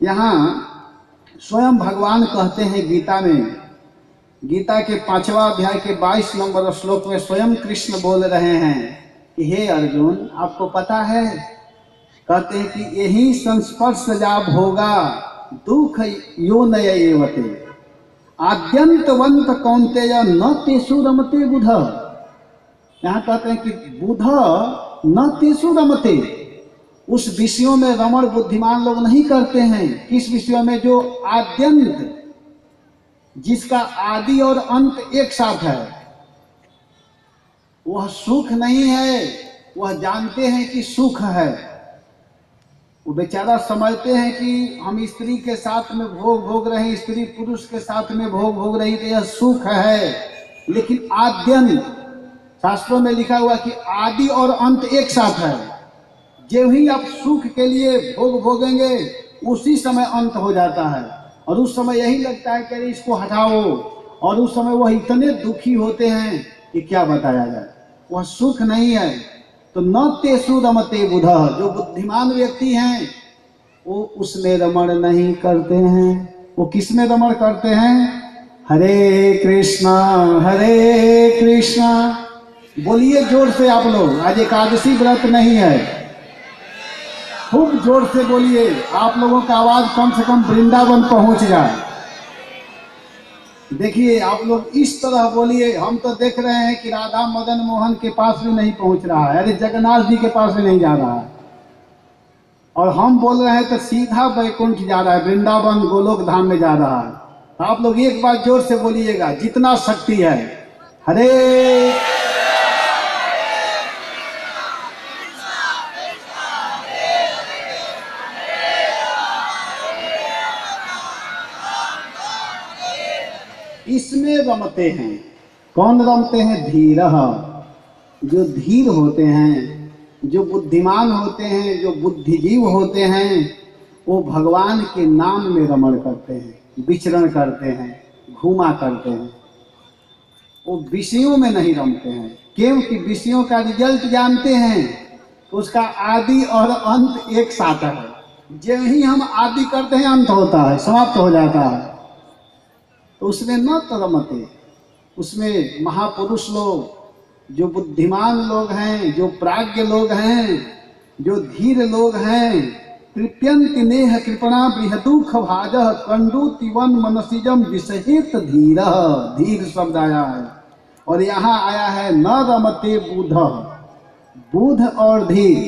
यहाँ स्वयं भगवान कहते हैं गीता में, गीता के 5वां अध्याय के 22 नंबर श्लोक में स्वयं कृष्ण बोल रहे हैं कि हे अर्जुन, आपको पता है, कहते हैं कि यही संस्पर्श जाब होगा दुख यो नय एवते आद्यंतवंत कौन्तेय न तेषु रमते बुध। यहाँ कहते हैं कि बुध न तेषु रमते, उस विषयों में रमण बुद्धिमान लोग नहीं करते हैं। किस विषयों में? जो आद्यंत, जिसका आदि और अंत एक साथ है, वह सुख नहीं है। वह जानते हैं कि सुख है, वो बेचारा समझते हैं कि हम स्त्री के साथ में भोग भोग रहे हैं, स्त्री पुरुष के साथ में भोग भोग रही, तो यह सुख है। लेकिन आद्यंत, शास्त्रों में लिखा हुआ कि आदि और अंत एक साथ है। जब ही आप सुख के लिए भोग भोगेंगे उसी समय अंत हो जाता है और उस समय यही लगता है कि इसको हटाओ, और उस समय वह इतने दुखी होते हैं कि क्या बताया जाए। वह सुख नहीं है। तो न तेषु रमते बुध, जो बुद्धिमान व्यक्ति हैं वो उसमें रमण नहीं करते हैं। वो किस में रमण करते हैं? हरे कृष्णा बोलिए जोर से आप लोग, आज एकादशी व्रत नहीं है, खूब जोर से बोलिए, आप लोगों का आवाज कम से कम वृंदावन पहुंच जाए। देखिए आप लोग इस तरह बोलिए, हम तो देख रहे हैं कि राधा मदन मोहन के पास भी नहीं पहुंच रहा है, अरे जगन्नाथ जी के पास भी नहीं जा रहा है, और हम बोल रहे हैं तो सीधा वैकुंठ जा रहा है, वृंदावन गोलोक धाम में जा रहा है। तो आप लोग एक बार जोर से बोलिएगा, जितना शक्ति है। हरे इसमें रमते हैं। कौन रमते हैं? धीरः, जो धीर होते हैं, जो बुद्धिमान होते हैं, जो बुद्धिजीव होते हैं, वो भगवान के नाम में रमण करते हैं, विचरण करते हैं, घूमा करते हैं। वो विषयों में नहीं रमते हैं, क्योंकि विषयों का रिजल्ट जानते हैं, उसका आदि और अंत एक साथ है। जब ही हम आदि करते हैं अंत होता है, समाप्त हो जाता है। तो उसमें न रमते, उसमें महापुरुष लोग, जो बुद्धिमान लोग हैं, जो प्राज्ञ लोग हैं, जो धीर लोग हैं, कृप्यन्ति नेह कृपणा बृहदुख भाजः कंडूतिवन मनसिजम विसहित धीरः, धीर शब्द आया है। और यहाँ आया है न रमते बुध, बुध और धीर,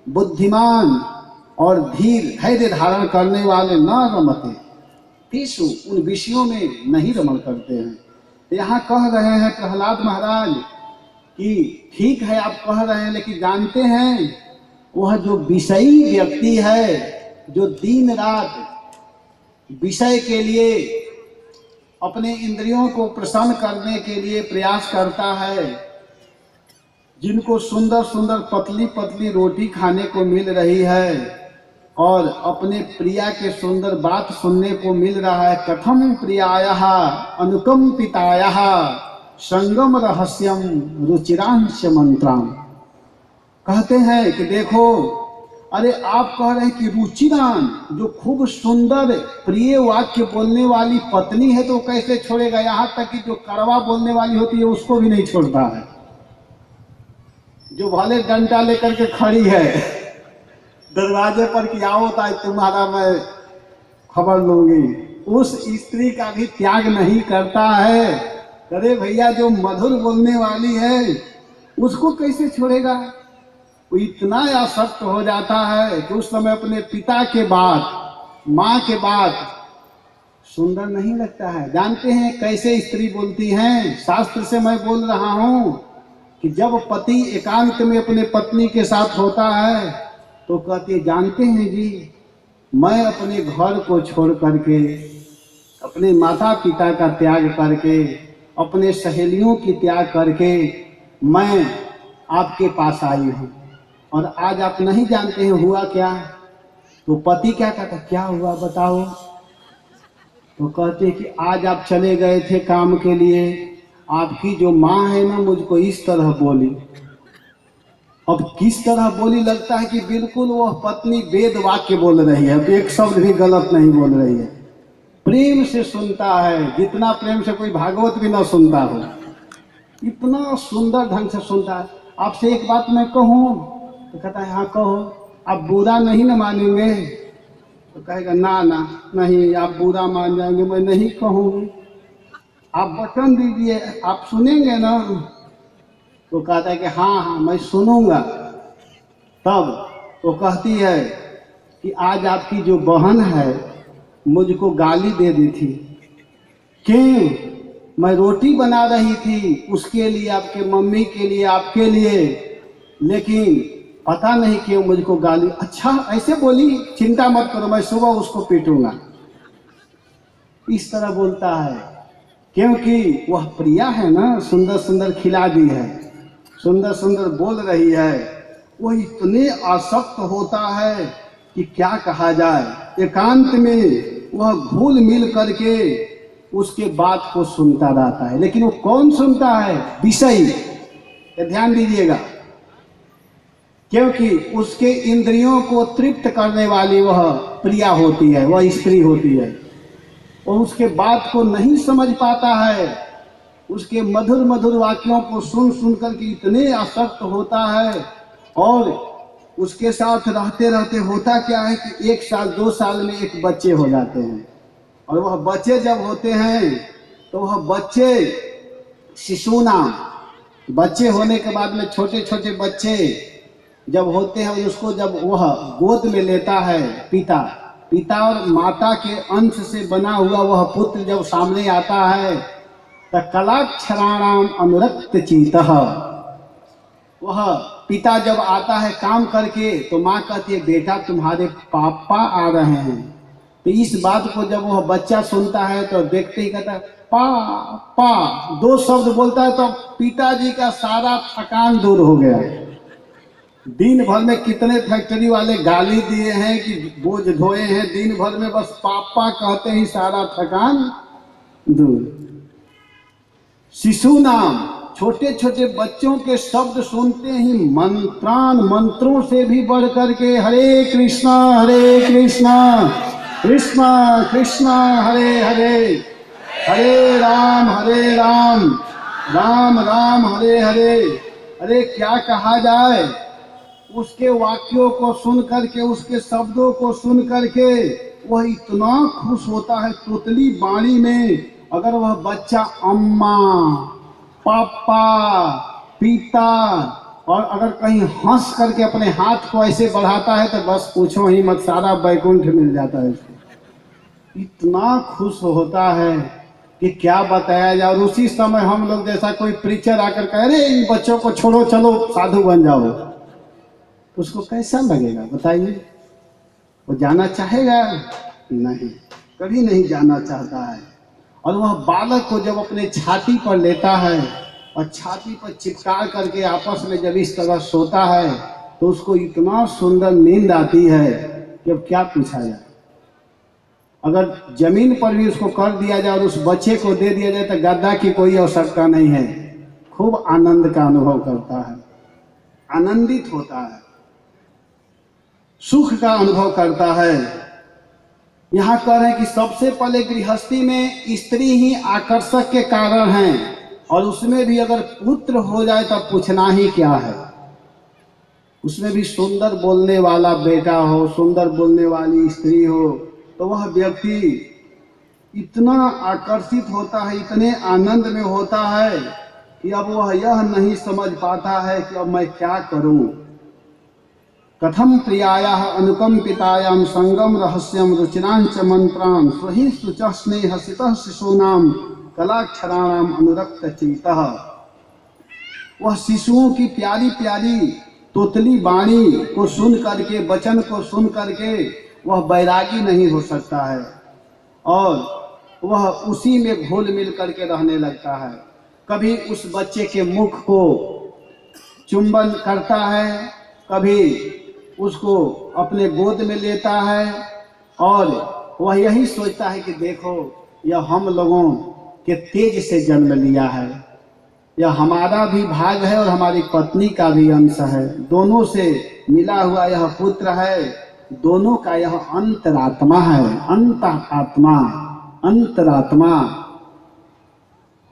बुद्धिमान और धीर, धैर्य धारण करने वाले न रमते तेषु, उन विषयों में नहीं रमण करते हैं। यहाँ कह रहे हैं प्रहलाद महाराज कि ठीक है आप कह रहे हैं, लेकिन जानते हैं वह जो विषयी व्यक्ति है, जो दिन रात विषय के लिए, अपने इंद्रियों को प्रसन्न करने के लिए प्रयास करता है, जिनको सुंदर सुंदर पतली पतली रोटी खाने को मिल रही है और अपने प्रिया के सुंदर बात सुनने को मिल रहा है, कथम प्रियायाः अनुकंपितायाः संगम रहस्यम रुचिरांश मंत्राम। कहते हैं कि देखो, अरे आप कह रहे हैं कि रुचिरान, जो खूब सुंदर प्रिय वाक्य बोलने वाली पत्नी है तो कैसे छोड़ेगा? यहाँ तक कि जो कड़वा बोलने वाली होती है उसको भी नहीं छोड़ता है। जो भले डंडा लेकर के खड़ी है दरवाजे पर कि आओ ताई तुम्हारा मैं खबर लूंगी, उस स्त्री का भी त्याग नहीं करता है। अरे भैया जो मधुर बोलने वाली है उसको कैसे छोड़ेगा? वो इतना आसक्त हो जाता है कि उस समय अपने पिता के बाद, माँ के बाद सुंदर नहीं लगता है। जानते हैं कैसे स्त्री बोलती हैं? शास्त्र से मैं बोल रहा हूं कि जब पति एकांत में अपने पत्नी के साथ होता है तो कहते जानते हैं जी, मैं अपने घर को छोड़ करके, अपने माता पिता का त्याग करके, अपने सहेलियों की त्याग करके मैं आपके पास आई हूँ, और आज आप नहीं जानते हैं हुआ क्या। तो पति क्या कहता, क्या हुआ बताओ? तो कहते कि आज आप चले गए थे काम के लिए, आपकी जो माँ है ना मुझको इस तरह बोली। अब किस तरह बोली? लगता है कि बिल्कुल वह पत्नी वेद वाक्य बोल रही है, एक शब्द भी गलत नहीं बोल रही है, प्रेम से सुनता है, जितना प्रेम से कोई भागवत भी ना सुनता हो, इतना सुंदर ढंग से सुनता है। आपसे एक बात मैं कहूँ? तो कहता है हाँ कहो। आप बुरा नहीं ना मानेंगे? तो कहेगा ना ना नहीं, आप बुरा मान जाएंगे, मैं नहीं कहूँगी, आप वचन दीजिए, आप सुनेंगे ना? तो कहता है कि हाँ हाँ मैं सुनूंगा। तब वो कहती है कि आज आपकी जो बहन है मुझको गाली दे दी थी। क्यों? मैं रोटी बना रही थी उसके लिए, आपके मम्मी के लिए, आपके लिए, लेकिन पता नहीं क्यों मुझको गाली। अच्छा ऐसे बोली? चिंता मत करो, मैं सुबह उसको पीटूंगा। इस तरह बोलता है क्योंकि वह प्रिया है ना, सुंदर सुंदर खिला दी है, सुंदर सुंदर बोल रही है। वह इतने आसक्त होता है कि क्या कहा जाए। एकांत में वह घुल मिल करके उसके बात को सुनता रहता है, लेकिन वो कौन सुनता है? विषय। ध्यान दीजिएगा, क्योंकि उसके इंद्रियों को तृप्त करने वाली वह प्रिया होती है, वह स्त्री होती है, और उसके बात को नहीं समझ पाता है। उसके मधुर मधुर वाक्यों को सुन सुन करके इतने आसक्त होता है, और उसके साथ रहते रहते होता क्या है कि 1 साल 2 साल में एक बच्चे हो जाते हैं। और वह बच्चे जब होते हैं तो वह बच्चे शिशु नाम, बच्चे होने के बाद में छोटे छोटे बच्चे जब होते हैं, उसको जब वह गोद में लेता है पिता और माता के अंश से बना हुआ वह पुत्र जब सामने आता है तो कलाक्षराणाम अनुरक्त चीतः, वह पिता जब आता है काम करके तो माँ कहती है बेटा तुम्हारे पापा आ रहे हैं। तो इस बात को जब वह बच्चा सुनता है तो देखते ही कहता है पा 2 शब्द बोलता है तो पिताजी का सारा थकान दूर हो गया। दिन भर में कितने फैक्ट्री वाले गाली दिए हैं कि बोझ ढोए हैं, दिन भर में बस पापा कहते ही सारा थकान दूर। शिशु नाम, छोटे छोटे बच्चों के शब्द सुनते ही मंत्रों से भी बढ़ करके हरे कृष्णा कृष्णा कृष्णा हरे हरे, हरे राम राम राम हरे हरे। अरे क्या कहा जाए, उसके वाक्यों को सुन करके, उसके शब्दों को सुन करके वह इतना खुश होता है। तोतली बाणी में अगर वह बच्चा अम्मा, पापा, पिता, और अगर कहीं हंस करके अपने हाथ को ऐसे बढ़ाता है तो बस पूछो ही मत, सारा बैकुंठ मिल जाता है इसको। इतना खुश होता है कि क्या बताया जाए। और उसी समय हम लोग जैसा कोई प्रीचर आकर कह रहे इन बच्चों को छोड़ो, चलो साधु बन जाओ, उसको कैसा लगेगा बताइए? वो जाना चाहेगा? नहीं, कभी नहीं जाना चाहता है। और वह बालक को जब अपने छाती पर लेता है और छाती पर चिपका करके आपस में जब इस तरह सोता है तो उसको इतना सुंदर नींद आती है कि अब क्या पूछा जाए। अगर जमीन पर भी उसको कर दिया जाए और उस बच्चे को दे दिया जाए तो गद्दा की कोई आवश्यकता नहीं है, खूब आनंद का अनुभव करता है, आनंदित होता है, सुख का अनुभव करता है। यहाँ कह रहे हैं कि सबसे पहले गृहस्थी में स्त्री ही आकर्षक के कारण है, और उसमें भी अगर पुत्र हो जाए तो पूछना ही क्या है। उसमें भी सुंदर बोलने वाला बेटा हो, सुंदर बोलने वाली स्त्री हो, तो वह व्यक्ति इतना आकर्षित होता है, इतने आनंद में होता है कि अब वह यह नहीं समझ पाता है कि अब मैं क्या करूं। कथम प्रियायाः अनुकंपितायां संगम रहस्यम रुचिरांच मंत्रां स्वहि शुचः स्नेहसितः शिशूनां कलाक्षराणाम अनुरक्त चित्तः। वह शिशुओं की प्यारी प्यारी तोतली वाणी को सुन करके, वचन को सुन करके वह बैरागी नहीं हो सकता है और वह उसी में घुल मिल करके रहने लगता है। कभी उस बच्चे के मुख को चुंबन करता है, कभी उसको अपने गोद में लेता है और वह यही सोचता है कि देखो यह हम लोगों के तेज से जन्म लिया है, यह हमारा भी भाग है और हमारी पत्नी का भी अंश है, दोनों से मिला हुआ यह पुत्र है, दोनों का यह अंतरात्मा है, अंतरात्मा अंतरात्मा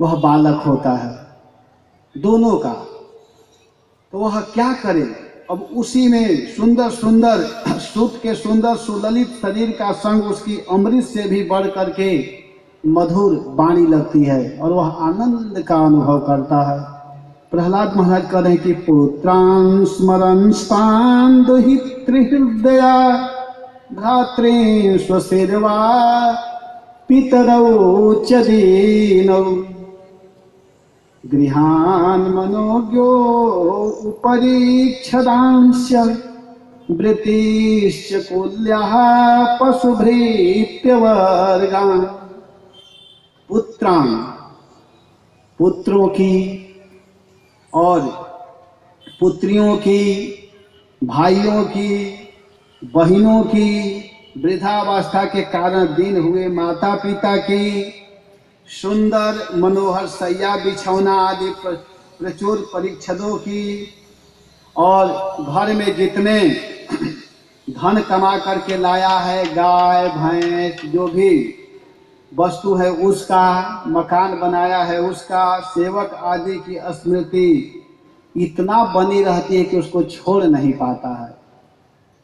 वह बालक होता है दोनों का। तो वह क्या करे, अब उसी में सुंदर सुंदर सूत के सुंदर सुललित शरीर का संग उसकी अमृत से भी बढ़ करके मधुर वाणी लगती है और वह आनंद का अनुभव करता है। प्रहलाद महाराज कह रहे हैं कि पुत्रान् स्मरन् स्तान् दुहितृहृदया भ्रातॄन् स्वशिर्वा पितरौ च दीनौ गृहान् मनोज्ञो उपरीक्षदांश वृत्तिश्च कुल्याः पशुभृत्यवर्गान्। पुत्रान् पुत्रों की और पुत्रियों की, भाइयों की, बहनों की, वृद्धावस्था के कारण दीन हुए माता पिता की, सुंदर मनोहर सैया बिछौना आदि प्रचुर परिच्छदों की, और घर में जितने धन कमा करके लाया है, गाय भैंस जो भी वस्तु है उसका, मकान बनाया है उसका, सेवक आदि की स्मृति इतना बनी रहती है कि उसको छोड़ नहीं पाता है।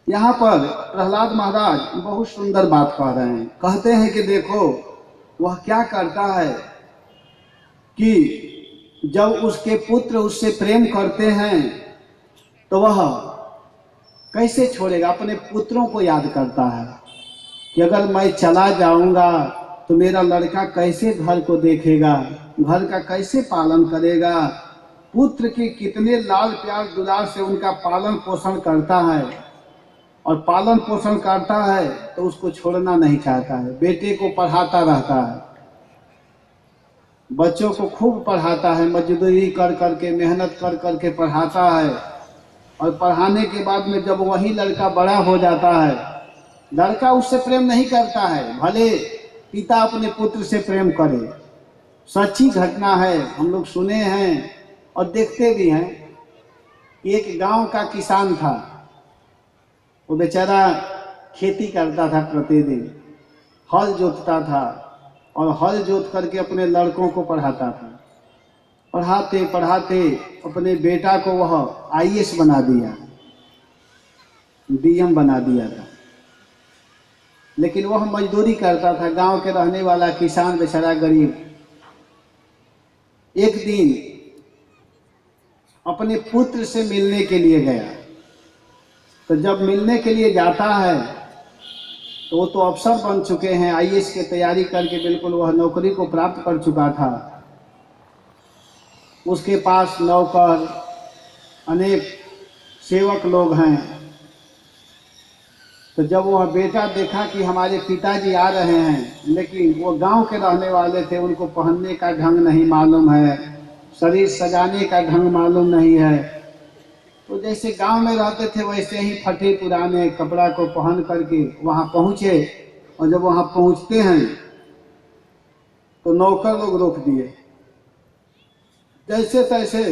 यहाँ पर प्रहलाद महाराज बहुत सुंदर बात कह रहे हैं। कहते हैं कि देखो वह क्या करता है कि जब उसके पुत्र उससे प्रेम करते हैं तो वह कैसे छोड़ेगा, अपने पुत्रों को याद करता है कि अगर मैं चला जाऊंगा तो मेरा लड़का कैसे घर को देखेगा, घर का कैसे पालन करेगा। पुत्र की कितने लाल प्यार दुलार से उनका पालन पोषण करता है और पालन पोषण करता है तो उसको छोड़ना नहीं चाहता है। बेटे को पढ़ाता रहता है, बच्चों को खूब पढ़ाता है, मजदूरी कर करके मेहनत कर करके पढ़ाता है और पढ़ाने के बाद में जब वही लड़का बड़ा हो जाता है, लड़का उससे प्रेम नहीं करता है, भले पिता अपने पुत्र से प्रेम करे। सच्ची घटना है, हम लोग सुने हैं और देखते भी हैं। एक गांव का किसान था, वो बेचारा खेती करता था, प्रतिदिन हल जोतता था और हल जोत करके अपने लड़कों को पढ़ाता था। पढ़ाते पढ़ाते अपने बेटा को वह IAS बना दिया, DM बना दिया था, लेकिन वह मजदूरी करता था। गांव के रहने वाला किसान बेचारा गरीब एक दिन अपने पुत्र से मिलने के लिए गया। तो जब मिलने के लिए जाता है तो वो तो अफसर बन चुके हैं, IAS की तैयारी करके बिल्कुल वह नौकरी को प्राप्त कर चुका था। उसके पास नौकर अनेक सेवक लोग हैं। तो जब वह बेटा देखा कि हमारे पिताजी आ रहे हैं, लेकिन वो गांव के रहने वाले थे, उनको पहनने का ढंग नहीं मालूम है, शरीर सजाने का ढंग मालूम नहीं है, तो जैसे गांव में रहते थे वैसे ही फटे पुराने कपड़ा को पहन करके वहां पहुंचे। और जब वहां पहुंचते हैं तो नौकर लोग रोक दिए। जैसे तैसे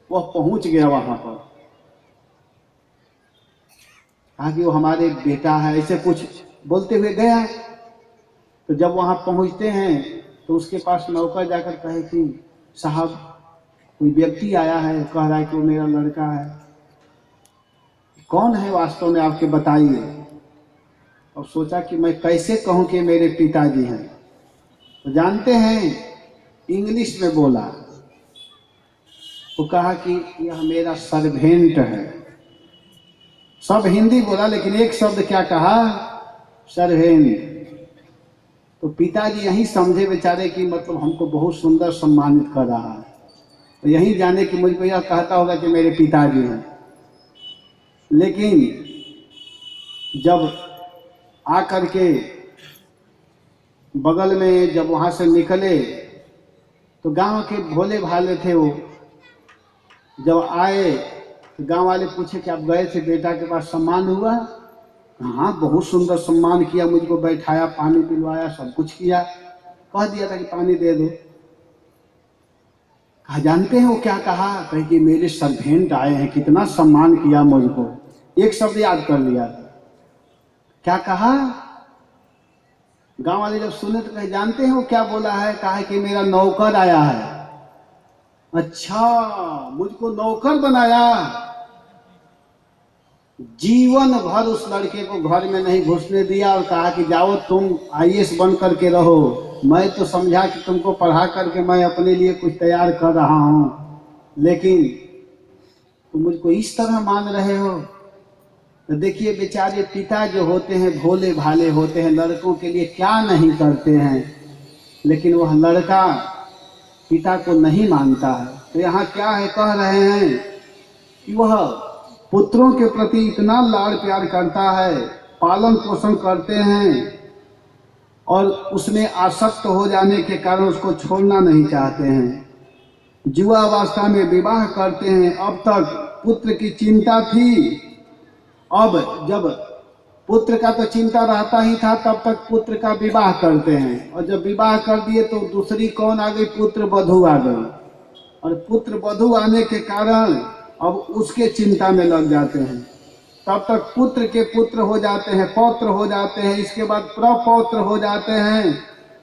वह पहुंच गया वहां पर, कहा कि वो हमारे बेटा है, ऐसे कुछ बोलते हुए गया। तो जब वहां पहुंचते हैं तो उसके पास नौकर जाकर कहे कि साहब कोई व्यक्ति आया है, कह रहा है कि वो मेरा लड़का है। कौन है वास्तव में, आपके बताइए। और सोचा कि मैं कैसे कहूं कि मेरे पिताजी हैं। तो जानते हैं, इंग्लिश में बोला। वो कहा कि यह मेरा सर्वेंट है। सब हिंदी बोला, लेकिन एक शब्द क्या कहा, सर्वेंट। तो पिताजी यही समझे बेचारे कि मतलब हमको बहुत सुंदर सम्मानित कर रहा है। तो यही जाने कि मुझको यह कहता होगा कि मेरे पिताजी हैं। लेकिन जब आकर के बगल में जब वहाँ से निकले तो गांव के भोले भाले थे वो। जब आए तो गांव वाले पूछे कि आप गए थे बेटा के पास, सम्मान हुआ? हाँ, बहुत सुंदर सम्मान किया, मुझको बैठाया, पानी पिलवाया, सब कुछ किया। कह दिया था कि पानी दे दो। कहा जानते हैं वो क्या कहा? कहे कि मेरे सर्वेंट आए हैं, कितना सम्मान किया मुझको। एक शब्द याद कर लिया। क्या कहा? गांव वाले जब सुने तो कहे जानते हैं वो क्या बोला है? कहा कि मेरा नौकर आया है। अच्छा, मुझको नौकर बनाया। जीवन भर उस लड़के को घर में नहीं घुसने दिया और कहा कि जाओ तुम IAS बन करके रहो। मैं तो समझा कि तुमको पढ़ा करके मैं अपने लिए कुछ तैयार कर रहा हूं, लेकिन तुम मुझको इस तरह मान रहे हो। तो देखिए बेचारे पिता जो होते हैं भोले भाले होते हैं, लड़कों के लिए क्या नहीं करते हैं, लेकिन वह लड़का पिता को नहीं मानता है। तो यहाँ क्या है, कह रहे हैं कि वह पुत्रों के प्रति इतना लाड़ प्यार करता है, पालन पोषण करते हैं, और उसमें आसक्त हो जाने के कारण उसको छोड़ना नहीं चाहते हैं। युवावस्था में विवाह करते हैं। अब तक पुत्र की चिंता थी, अब जब पुत्र का तो चिंता रहता ही था, तब तक पुत्र का विवाह करते हैं। और जब विवाह कर दिए तो दूसरी कौन आ गई, पुत्र वधू आ गई। और पुत्र वधू आने के कारण अब उसके चिंता में लग जाते हैं। तब तक पुत्र के पुत्र हो जाते हैं, पौत्र हो जाते हैं, इसके बाद प्रपौत्र हो जाते हैं।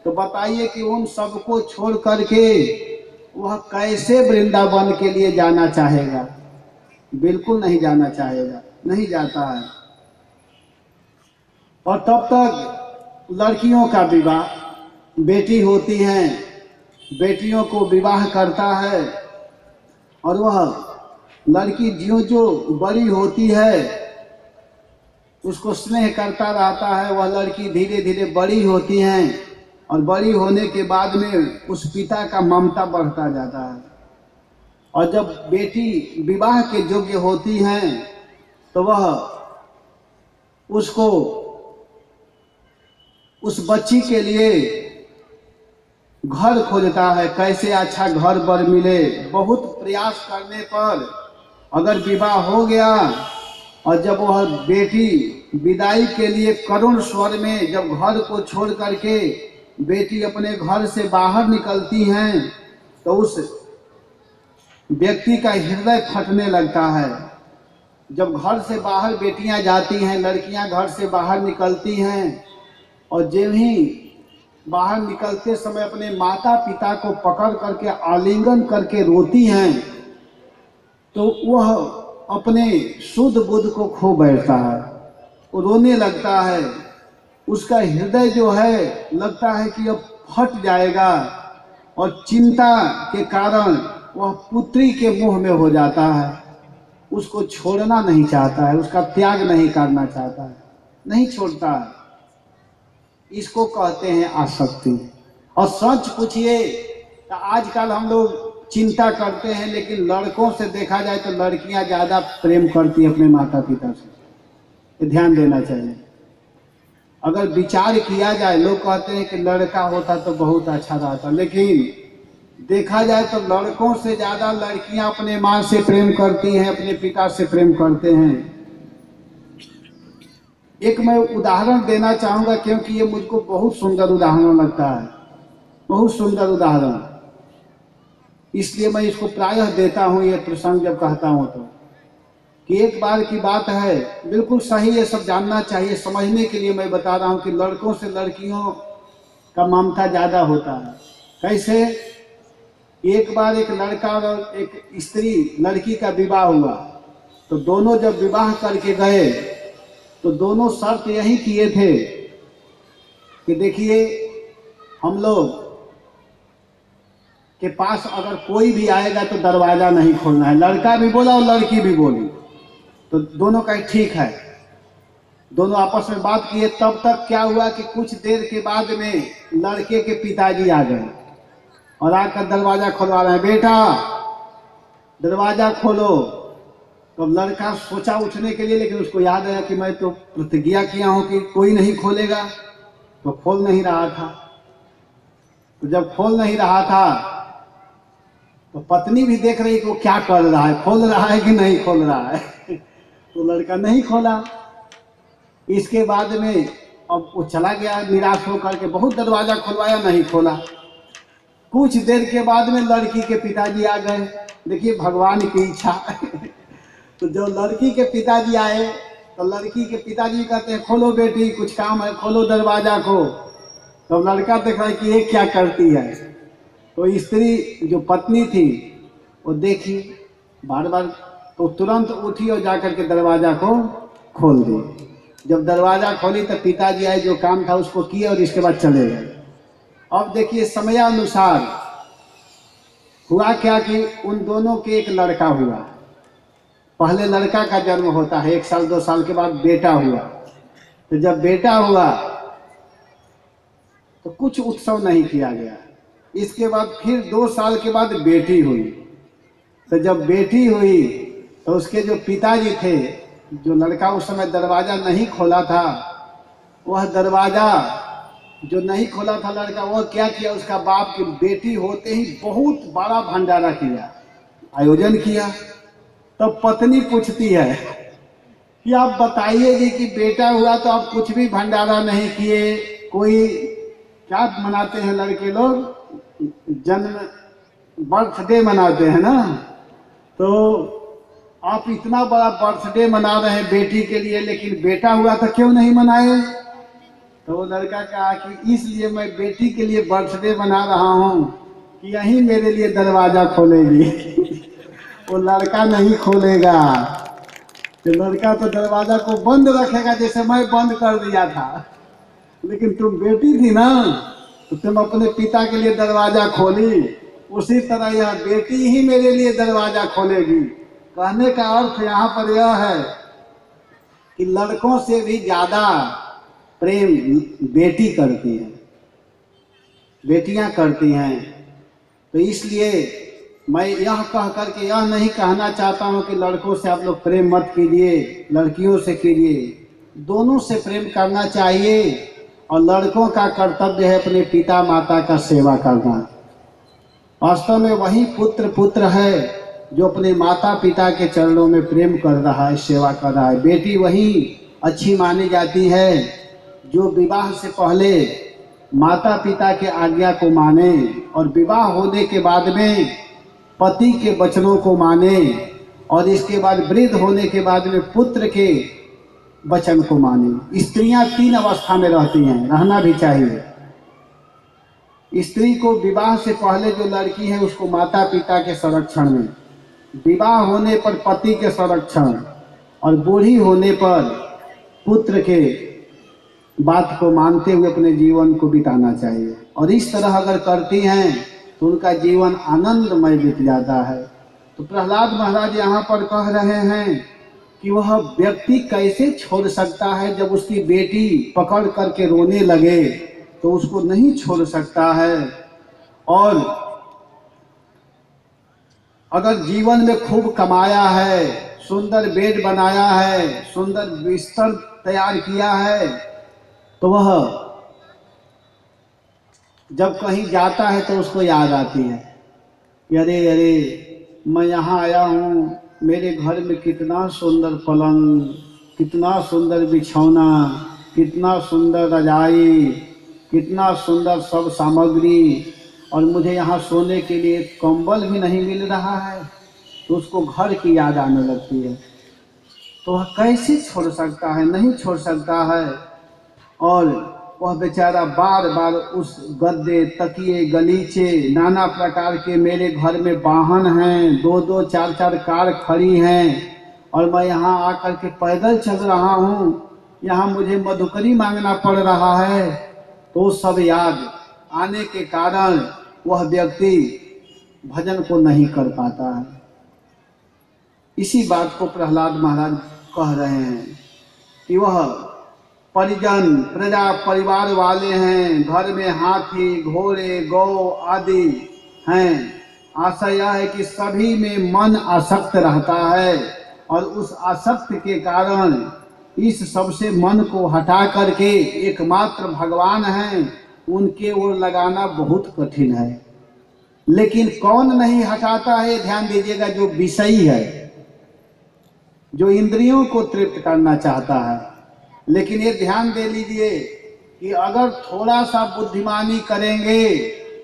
तो बताइए कि उन सबको छोड़ करके वह कैसे वृंदावन के लिए जाना चाहेगा? बिल्कुल नहीं जाना चाहेगा, नहीं जाता है। और तब तक लड़कियों का विवाह, बेटी होती हैं, बेटियों को विवाह करता है, और वह लड़की ज्यों ज्यों बड़ी होती है उसको स्नेह करता रहता है। वह लड़की धीरे धीरे बड़ी होती हैं, और बड़ी होने के बाद में उस पिता का ममता बढ़ता जाता है। और जब बेटी विवाह के योग्य होती हैं तो वह उसको, उस बच्ची के लिए घर खोजता है, कैसे अच्छा घर बर मिले। बहुत प्रयास करने पर अगर विवाह हो गया, और जब वह बेटी विदाई के लिए करुण स्वर में जब घर को छोड़ करके बेटी अपने घर से बाहर निकलती हैं, तो उस व्यक्ति का हृदय फटने लगता है। जब घर से बाहर बेटियां जाती हैं, लड़कियां घर से बाहर निकलती हैं, और जब ही बाहर निकलते समय अपने माता पिता को पकड़ करके आलिंगन करके रोती हैं, तो वह अपने शुद्ध बुद्ध को खो बैठता है। वो रोने लगता है। उसका हृदय जो है लगता है कि अब फट जाएगा, और चिंता के कारण वह पुत्री के मुंह में हो जाता है। उसको छोड़ना नहीं चाहता है, उसका त्याग नहीं करना चाहता है, नहीं छोड़ता है। इसको कहते हैं आसक्ति। और सच पूछिए तो आजकल हम लोग चिंता करते हैं, लेकिन लड़कों से देखा जाए तो लड़कियां ज्यादा प्रेम करती हैं अपने माता पिता से। ये ध्यान देना चाहिए। अगर विचार किया जाए, लोग कहते हैं कि लड़का होता तो बहुत अच्छा रहता, लेकिन देखा जाए तो लड़कों से ज्यादा लड़कियां अपने माँ से प्रेम करती हैं, अपने पिता से प्रेम करते हैं। एक मैं उदाहरण देना चाहूंगा, क्योंकि ये मुझको बहुत सुंदर उदाहरण लगता है, बहुत सुंदर उदाहरण, इसलिए मैं इसको प्रायः देता हूं ये प्रसंग जब कहता हूं तो। कि एक बार की बात है, बिल्कुल सही, ये सब जानना चाहिए, समझने के लिए मैं बता रहा हूं कि लड़कों से लड़कियों का ममता ज्यादा होता है। कैसे? एक बार एक लड़का और एक स्त्री, लड़की का विवाह हुआ, तो दोनों जब विवाह करके गए तो दोनों शर्त यही किए थे कि देखिए, हम लोग के पास अगर कोई भी आएगा तो दरवाजा नहीं खोलना है। लड़का भी बोला और लड़की भी बोली, तो दोनों का ठीक है। दोनों आपस में बात किए। तब तक क्या हुआ कि कुछ देर के बाद में लड़के के पिताजी आ गए और आकर दरवाजा खुलवा रहे हैं, बेटा दरवाजा खोलो। तो लड़का सोचा उठने के लिए, लेकिन उसको याद आया कि मैं तो प्रतिज्ञा किया हूं कि कोई नहीं खोलेगा, तो खोल नहीं रहा था। तो जब खोल नहीं रहा था तो पत्नी भी देख रही कि वो क्या कर रहा है, खोल रहा है कि नहीं खोल रहा है। तो लड़का नहीं खोला। इसके बाद में अब वो चला गया निराश होकर के, बहुत दरवाजा खुलवाया, नहीं खोला। कुछ देर के बाद में लड़की के पिताजी आ गए। देखिए भगवान की इच्छा। तो जब लड़की के पिताजी आए तो लड़की के पिताजी कहते हैं, खोलो बेटी कुछ काम है, खोलो दरवाजा को। तो लड़का देख रहा है कि ये क्या करती है। तो स्त्री जो पत्नी थी वो देखी बार बार, तो तुरंत उठी और जाकर के दरवाजा को खोल दी। जब दरवाजा खोली तो पिताजी आए, जो काम था उसको किए और इसके बाद चले गए। अब देखिए समयानुसार हुआ क्या कि उन दोनों के एक लड़का हुआ। पहले लड़का का जन्म होता है, 1 साल 2 साल के बाद बेटा हुआ। तो जब बेटा हुआ तो कुछ उत्सव नहीं किया गया। इसके बाद फिर 2 साल के बाद बेटी हुई। तो जब बेटी हुई तो उसके जो पिताजी थे, जो लड़का उस समय दरवाजा नहीं खोला था, वह दरवाजा जो नहीं खोला था लड़का, वह क्या किया, उसका बाप की बेटी होते ही बहुत बड़ा भंडारा किया, आयोजन किया। तब तो पत्नी पूछती है कि आप बताइए जी कि बेटा हुआ तो आप कुछ भी भंडारा नहीं किए, कोई क्या मनाते हैं लड़के लोग, जन्म बर्थडे मनाते हैं ना, तो आप इतना बड़ा बर्थडे मना रहे हैं बेटी के लिए, लेकिन बेटा हुआ तो क्यों नहीं मनाए। तो वो लड़का कहा कि इसलिए मैं बेटी के लिए बर्थडे मना रहा हूँ कि यही मेरे लिए दरवाजा खोलेगी। वो लड़का नहीं खोलेगा। तो लड़का तो दरवाजा को बंद रखेगा जैसे मैं बंद कर दिया था, लेकिन तुम बेटी थी ना, तो तुम अपने पिता के लिए दरवाजा खोली, उसी तरह यह बेटी ही मेरे लिए दरवाजा खोलेगी। कहने का अर्थ यहाँ पर यह है कि लड़कों से भी ज्यादा प्रेम बेटी करती है, बेटियां करती हैं। तो इसलिए मैं यह कह करके यह नहीं कहना चाहता हूं कि लड़कों से आप लोग प्रेम मत कीजिए, लड़कियों से कीजिए। दोनों से प्रेम करना चाहिए, और लड़कों का कर्तव्य है अपने पिता माता का सेवा करना। वास्तव में वही पुत्र है जो अपने माता पिता के चरणों में प्रेम कर रहा है, सेवा कर रहा है। बेटी वही अच्छी मानी जाती है जो विवाह से पहले माता पिता के आज्ञा को माने और विवाह होने के बाद में पति के वचनों को माने, और इसके बाद वृद्ध होने के बाद में पुत्र के वचन को माने। स्त्रियां 3 अवस्था में रहती हैं, रहना भी चाहिए। स्त्री को विवाह से पहले जो लड़की है उसको माता पिता के संरक्षण में, विवाह होने पर पति के संरक्षण, और बूढ़ी होने पर पुत्र के बात को मानते हुए अपने जीवन को बिताना चाहिए। और इस तरह अगर करती हैं तो उनका जीवन आनंदमय बीत जाता है। तो प्रहलाद महाराज यहाँ पर कह रहे हैं कि वह व्यक्ति कैसे छोड़ सकता है, जब उसकी बेटी पकड़ करके रोने लगे तो उसको नहीं छोड़ सकता है। और अगर जीवन में खूब कमाया है, सुंदर बेड बनाया है, सुंदर बिस्तर तैयार किया है, तो वह जब कहीं जाता है तो उसको याद आती है, अरे अरे मैं यहाँ आया हूँ, मेरे घर में कितना सुंदर पलंग, कितना सुंदर बिछौना, कितना सुंदर रजाई, कितना सुंदर सब सामग्री, और मुझे यहाँ सोने के लिए कंबल भी नहीं मिल रहा है। तो उसको घर की याद आने लगती है। तो वह कैसे छोड़ सकता है, नहीं छोड़ सकता है। और वह बेचारा बार बार उस गद्दे, तकिए, गलीचे, नाना प्रकार के मेरे घर में वाहन हैं, 2-2 4-4 कार खड़ी हैं, और मैं यहाँ आकर के पैदल चल रहा हूँ, यहाँ मुझे मधुकरी मांगना पड़ रहा है, तो सब याद आने के कारण वह व्यक्ति भजन को नहीं कर पाता है। इसी बात को प्रहलाद महाराज कह रहे हैं कि वह परिजन प्रजा परिवार वाले हैं, घर में हाथी घोड़े गौ आदि हैं। आशा यह है कि सभी में मन आसक्त रहता है और उस आसक्त के कारण इस सबसे मन को हटा करके एकमात्र भगवान हैं उनके ओर लगाना बहुत कठिन है। लेकिन कौन नहीं हटाता है, ध्यान दीजिएगा, जो विषयी है, जो इंद्रियों को तृप्त करना चाहता है। लेकिन ये ध्यान दे लीजिए कि अगर थोड़ा सा बुद्धिमानी करेंगे,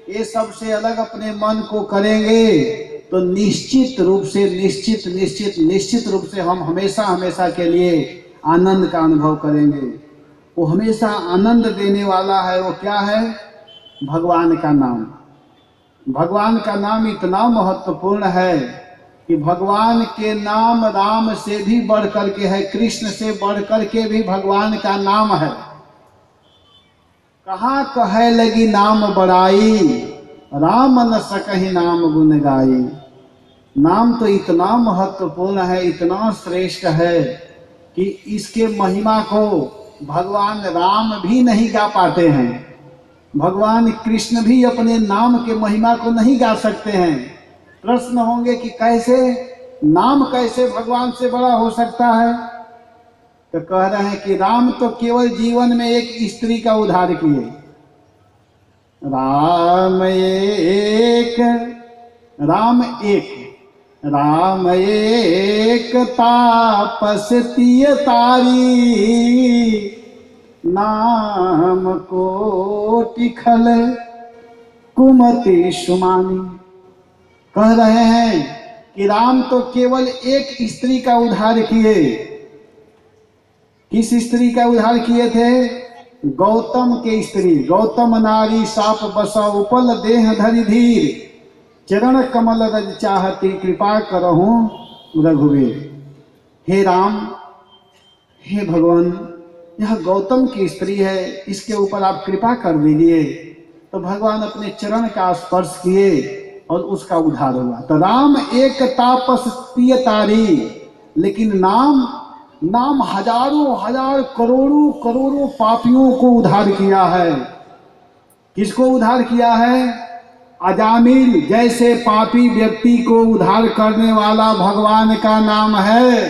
ये सबसे अलग अपने मन को करेंगे, तो निश्चित रूप से हम हमेशा के लिए आनंद का अनुभव करेंगे। वो हमेशा आनंद देने वाला है। वो क्या है? भगवान का नाम। भगवान का नाम इतना महत्वपूर्ण है कि भगवान के नाम राम से भी बढ़ करके है, कृष्ण से बढ़ करके भी भगवान का नाम है। कहाँ कहे लगी नाम बड़ाई, राम न सकहि नाम गुण गाई। नाम तो इतना महत्वपूर्ण है, इतना श्रेष्ठ है कि इसके महिमा को भगवान राम भी नहीं गा पाते हैं, भगवान कृष्ण भी अपने नाम के महिमा को नहीं गा सकते हैं। प्रश्न होंगे कि कैसे, नाम कैसे भगवान से बड़ा हो सकता है? तो कह रहे हैं कि राम तो केवल जीवन में एक स्त्री का उद्धार किए। राम एक तापस तिय तारी, नाम कोटि खल कुमति सुमानी। कह रहे हैं कि राम तो केवल एक स्त्री का उद्धार किए। किस स्त्री का उद्धार किए थे? गौतम के स्त्री। गौतम नारी साप बसा उपल देह धरि धीर, चरण कमल रज चाहती कृपा करहूं रघुवीर। हे राम, हे भगवान, यह गौतम की स्त्री है, इसके ऊपर आप कृपा कर दीजिए। तो भगवान अपने चरण का स्पर्श किए और उसका उद्धार हुआ। तो राम एक तापस तिय तारी, लेकिन नाम हजारों हजार करोड़ों पापियों को उद्धार किया है। किसको उद्धार किया है? अजामिल जैसे पापी व्यक्ति को उद्धार करने वाला भगवान का नाम है।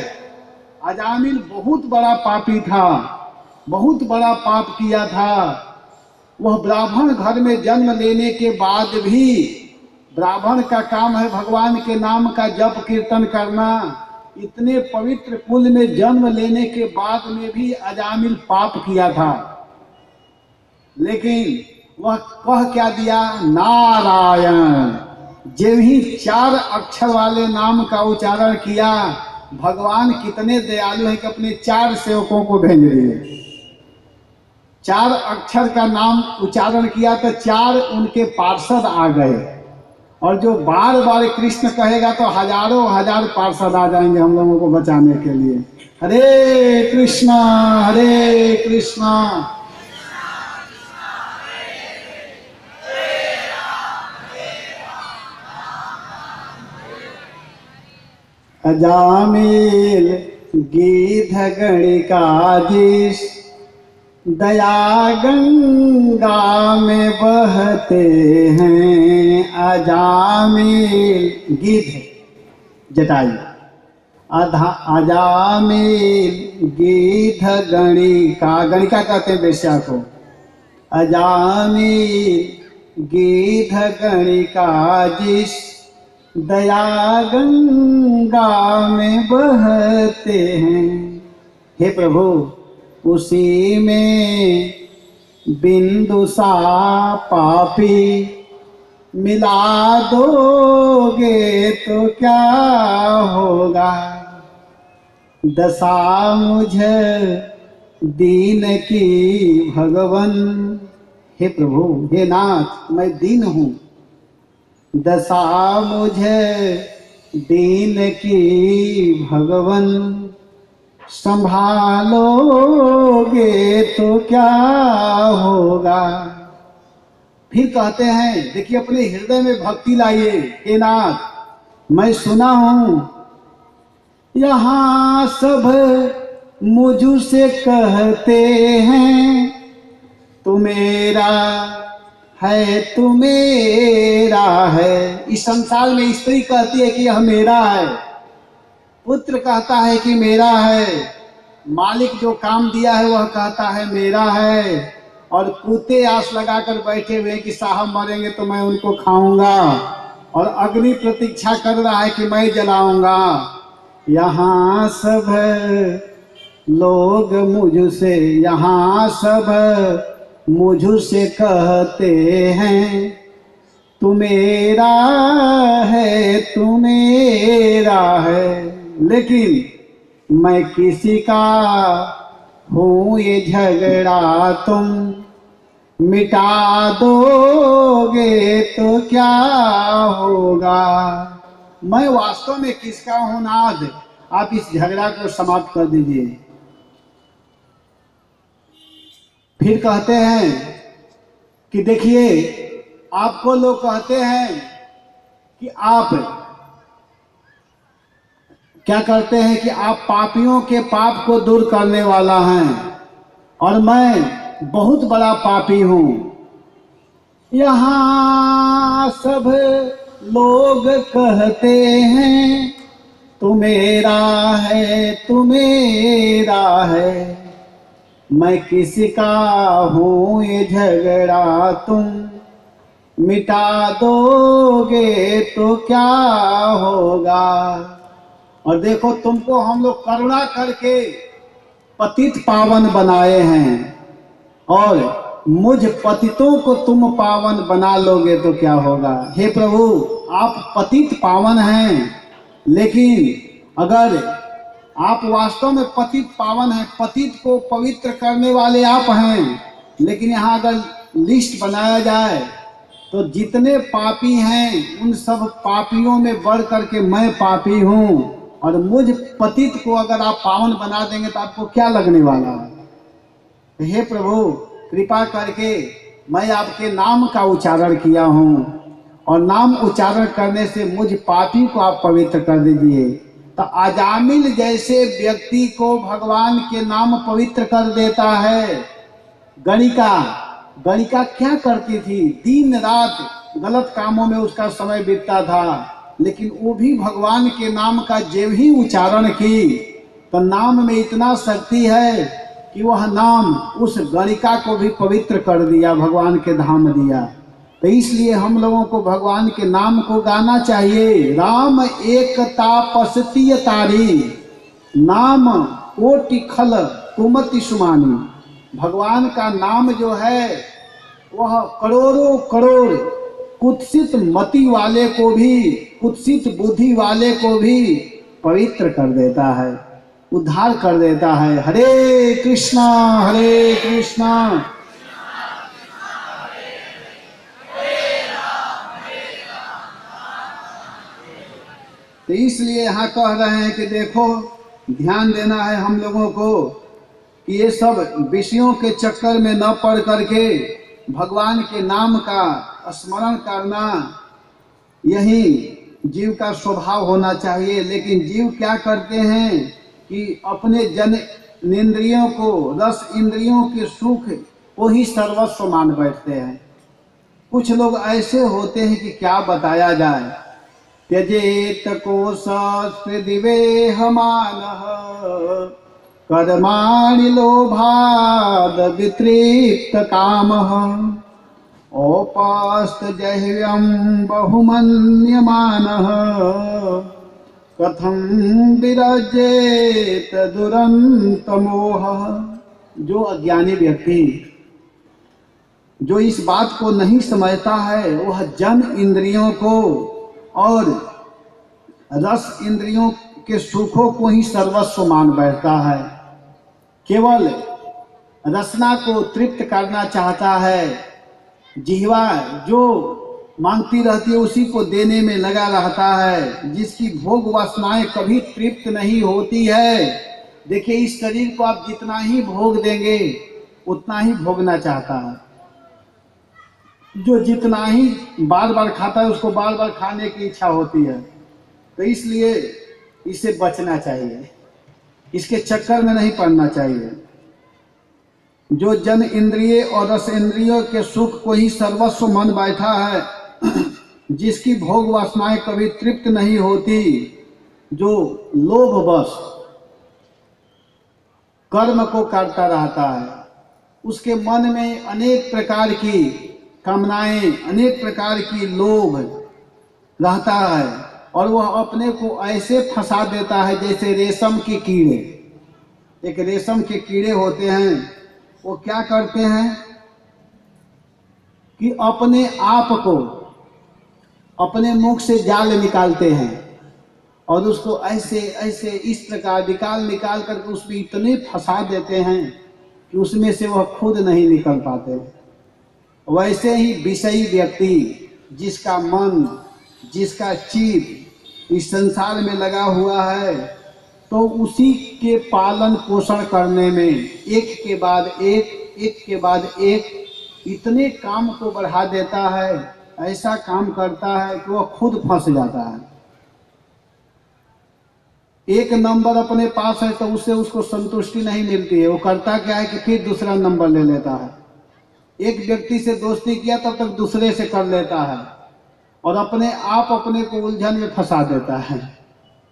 अजामिल बहुत बड़ा पापी था, बहुत बड़ा पाप किया था। वह ब्राह्मण घर में जन्म लेने के बाद भी, ब्राह्मण का काम है भगवान के नाम का जप कीर्तन करना, इतने पवित्र कुल में जन्म लेने के बाद में भी अजामिल पाप किया था। लेकिन वह कह क्या दिया? नारायण। जब ही 4 अक्षर वाले नाम का उच्चारण किया, भगवान कितने दयालु हैं कि अपने 4 सेवकों को भेज दिए। 4 अक्षर का नाम उच्चारण किया तो 4 उनके पार्षद आ गए। और जो बार बार कृष्ण कहेगा तो हजारों हजार पार्षद आ जाएंगे हम लोगों को बचाने के लिए। हरे कृष्णा हरे कृष्णा, अजामिल गीध गणिकाधीश, दया गंगा में बहते हैं। अजामिल गीध जटायु, अजामिल गीध गणिका, गणिका कहते हैं वेश्या को। अजामिल गीध गणिका जिस, दया गंगा में बहते हैं। हे प्रभु, उसी में बिंदु सा पापी मिला दोगे तो क्या होगा। दशा मुझे दीन की भगवन। हे प्रभु, हे नाथ, मैं दीन हूँ। दशा मुझे दीन की भगवन संभालोगे तो क्या होगा। फिर कहते हैं, देखिए अपने हृदय में भक्ति लाइए। हे नाथ, मैं सुना हूं यहाँ सब मुझसे कहते हैं तू मेरा है, तू मेरा है। इस संसार में स्त्री कहती है कि यह मेरा है, पुत्र कहता है कि मेरा है, मालिक जो काम दिया है वह कहता है मेरा है, और कुत्ते आस लगाकर बैठे हुए कि साहब मरेंगे तो मैं उनको खाऊंगा, और अग्नि प्रतीक्षा कर रहा है कि मैं जलाऊंगा। यहाँ सब लोग मुझसे, यहाँ सब मुझसे कहते हैं तू मेरा है, तू मेरा है, लेकिन मैं किसी का हूँ ये झगड़ा तुम मिटा दोगे तो क्या होगा। मैं वास्तव में किसका हूँ नाथ, आप इस झगड़ा को समाप्त कर दीजिए। फिर कहते हैं कि देखिए आपको लोग कहते हैं कि आप क्या करते हैं कि आप पापियों के पाप को दूर करने वाला हैं, और मैं बहुत बड़ा पापी हूं। यहाँ सब लोग कहते हैं तू मेरा है, तू मेरा है, मैं किसी का हूँ ये झगड़ा तुम मिटा दोगे तो क्या होगा। और देखो तुमको हम लोग करुणा करके पतित पावन बनाए हैं, और मुझ पतितों को तुम पावन बना लोगे तो क्या होगा। हे प्रभु, आप पतित पावन हैं, लेकिन अगर आप वास्तव में पतित पावन हैं, पतित को पवित्र करने वाले आप हैं, लेकिन यहाँ अगर लिस्ट बनाया जाए तो जितने पापी हैं उन सब पापियों में बढ़ करके मैं पापी हूँ, और मुझ पतित को अगर आप पावन बना देंगे तो आपको क्या लगने वाला है। हे प्रभु, कृपा करके मैं आपके नाम का उच्चारण किया हूँ, और नाम उच्चारण करने से मुझ पापी को आप पवित्र कर दीजिए। तो अजामिल जैसे व्यक्ति को भगवान के नाम पवित्र कर देता है। गणिका क्या करती थी, दिन रात गलत कामों में उसका समय बीतता था, लेकिन वो भी भगवान के नाम का जब ही उच्चारण की तो नाम में इतना शक्ति है कि वह नाम उस गणिका को भी पवित्र कर दिया, भगवान के धाम दिया। तो इसलिए हम लोगों को भगवान के नाम को गाना चाहिए। राम एक तापस्ती तारी, नाम कोटि खल कुमति सुमानी। भगवान का नाम जो है वह करोड़ों करोड़ कुत्सित मति वाले को भी, कुत्सित बुद्धि वाले को भी पवित्र कर देता है, उद्धार कर देता है। हरे कृष्णा हरे कृष्णा तो इसलिए यहाँ कह रहे हैं कि देखो ध्यान देना है हम लोगों को कि ये सब विषयों के चक्कर में न पड़ करके भगवान के नाम का स्मरण करना यही जीव का स्वभाव होना चाहिए। लेकिन जीव क्या करते हैं कि अपने जन इंद्रियों को, रस इंद्रियों के सुख को ही सर्वस्व मान बैठते हैं। कुछ लोग ऐसे होते हैं कि क्या बताया जाए। त्यजेत कोशस्पृदिवेहमानः कर्माणि लोभाद् वितृप्त कामः औपस्थजह्यं बहुमन्यमानः कथं विरजेत दुरन्तमोहः। जो अज्ञानी व्यक्ति जो इस बात को नहीं समझता है वह जन इंद्रियों को और रस इंद्रियों के सुखों को ही सर्वस्व मान बैठता है। केवल रसना को तृप्त करना चाहता है। जिह्वा जो मांगती रहती है, उसी को देने में लगा रहता है, जिसकी भोग वासनाएं कभी तृप्त नहीं होती है। देखिए, इस शरीर को आप जितना ही भोग देंगे उतना ही भोगना चाहता है। जो जितना ही बार बार खाता है उसको बार बार खाने की इच्छा होती है। तो इसलिए इससे बचना चाहिए, इसके चक्कर में नहीं पड़ना चाहिए। जो जन इंद्रिय और रस इंद्रियों के सुख को ही सर्वस्व मन बैठा है, जिसकी भोग वासनाएं कभी तृप्त नहीं होती, जो लोभवश कर्म को करता रहता है, उसके मन में अनेक प्रकार की कामनाएं, अनेक प्रकार की लोभ रहता है, और वह अपने को ऐसे फंसा देता है जैसे रेशम के कीड़े। एक रेशम के कीड़े होते हैं, वो क्या करते हैं कि अपने आप को अपने मुख से जाल निकालते हैं और उसको ऐसे ऐसे इस प्रकार निकाल करके उसमें इतने फंसा देते हैं कि उसमें से वह खुद नहीं निकल पाते। वैसे ही विषयी व्यक्ति, जिसका मन, जिसका चित्त इस संसार में लगा हुआ है, तो उसी के पालन पोषण करने में एक के बाद एक इतने काम को बढ़ा देता है, ऐसा काम करता है कि वह खुद फंस जाता है। एक नंबर अपने पास है तो उससे उसको संतुष्टि नहीं मिलती है, वो करता क्या है कि फिर दूसरा नंबर ले लेता है। एक व्यक्ति से दोस्ती किया तब तक दूसरे से कर लेता है और अपने आप अपने को उलझन में फंसा देता है,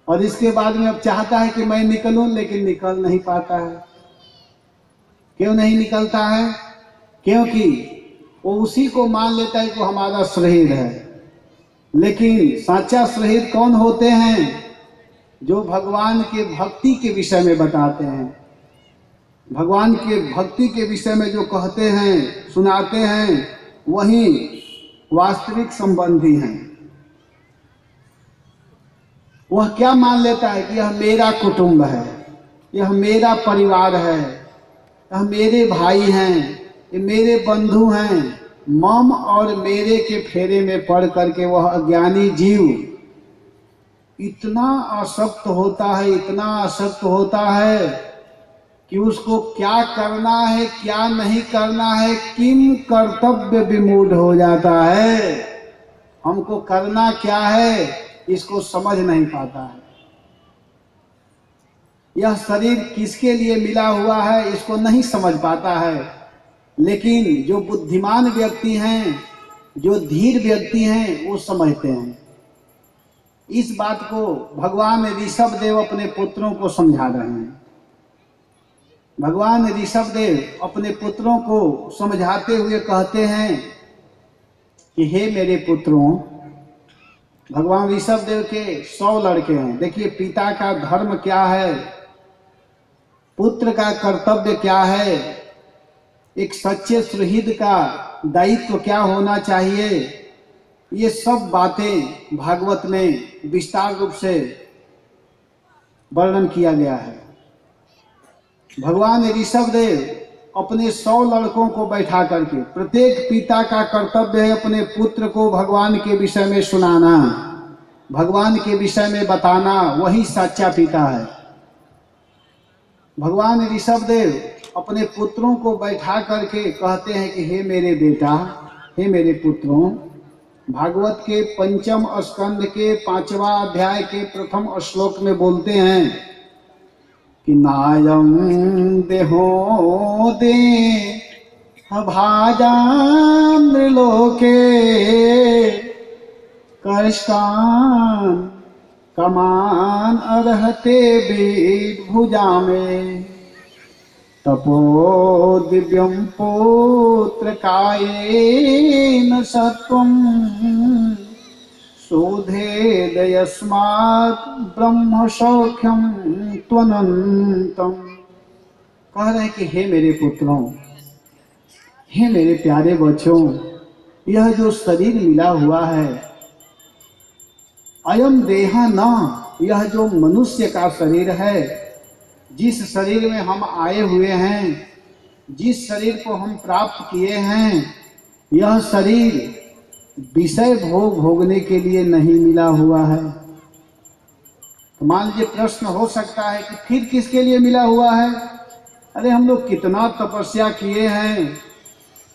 और इसके बाद में अब चाहता है कि मैं निकलूं, लेकिन निकल नहीं पाता है। क्यों नहीं निकलता है? क्योंकि वो उसी को मान लेता है कि वो हमारा शरीर है। लेकिन साचा शरीर कौन होते हैं? जो भगवान के भक्ति के विषय में बताते हैं, भगवान के भक्ति के विषय में जो कहते हैं, सुनाते हैं, वही वास्तविक संबंधी हैं। वह क्या मान लेता है कि यह मेरा कुटुंब है, यह मेरा परिवार है, यह मेरे भाई हैं, ये मेरे बंधु हैं। मम और मेरे के फेरे में पड़ करके वह अज्ञानी जीव इतना आसक्त होता है, इतना आसक्त होता है कि उसको क्या करना है, क्या नहीं करना है, किम कर्तव्य विमूढ़ हो जाता है। हमको करना क्या है इसको समझ नहीं पाता है। यह शरीर किसके लिए मिला हुआ है इसको नहीं समझ पाता है। लेकिन जो बुद्धिमान व्यक्ति हैं, जो धीर व्यक्ति हैं, वो समझते हैं। इस बात को भगवान ऋषभ देव अपने पुत्रों को समझा रहे हैं। भगवान ऋषभ देव अपने पुत्रों को समझाते हुए कहते हैं कि हे मेरे पुत्रों, भगवान ऋषभ देव के 100 लड़के हैं। देखिए, पिता का धर्म क्या है, पुत्र का कर्तव्य क्या है, एक सच्चे सुहृद का दायित्व क्या होना चाहिए, ये सब बातें भागवत में विस्तार रूप से वर्णन किया गया है। भगवान ऋषभ देव अपने 100 लड़कों को बैठा करके, प्रत्येक पिता का कर्तव्य है अपने पुत्र को भगवान के विषय में सुनाना, भगवान के विषय में बताना, वही सच्चा पिता है। भगवान ऋषभ देव अपने पुत्रों को बैठा करके कहते हैं कि हे मेरे बेटा, हे मेरे पुत्रों, भागवत के 5वें स्कंद के 5वां अध्याय के प्रथम श्लोक में बोलते हैं कि नायं देहो दे भाजान्द्रलोके कष्टान कमान अर्हते वेद भुजा में तपो दिव्यं पुत्र कायेन सत्वं शोधेदयस्मात् ब्रह्म सौख्यम त्वनंतम। कह रहे हैं कि हे मेरे पुत्रों, हे मेरे प्यारे बच्चों, यह जो शरीर मिला हुआ है, अयम देह न, यह जो मनुष्य का शरीर है, जिस शरीर में हम आए हुए हैं, जिस शरीर को हम प्राप्त किए हैं, यह शरीर विषय भोग भोगने के लिए नहीं मिला हुआ है। तो मान लीजिए प्रश्न हो सकता है कि फिर किसके लिए मिला हुआ है? अरे हम लोग कितना तपस्या किए हैं,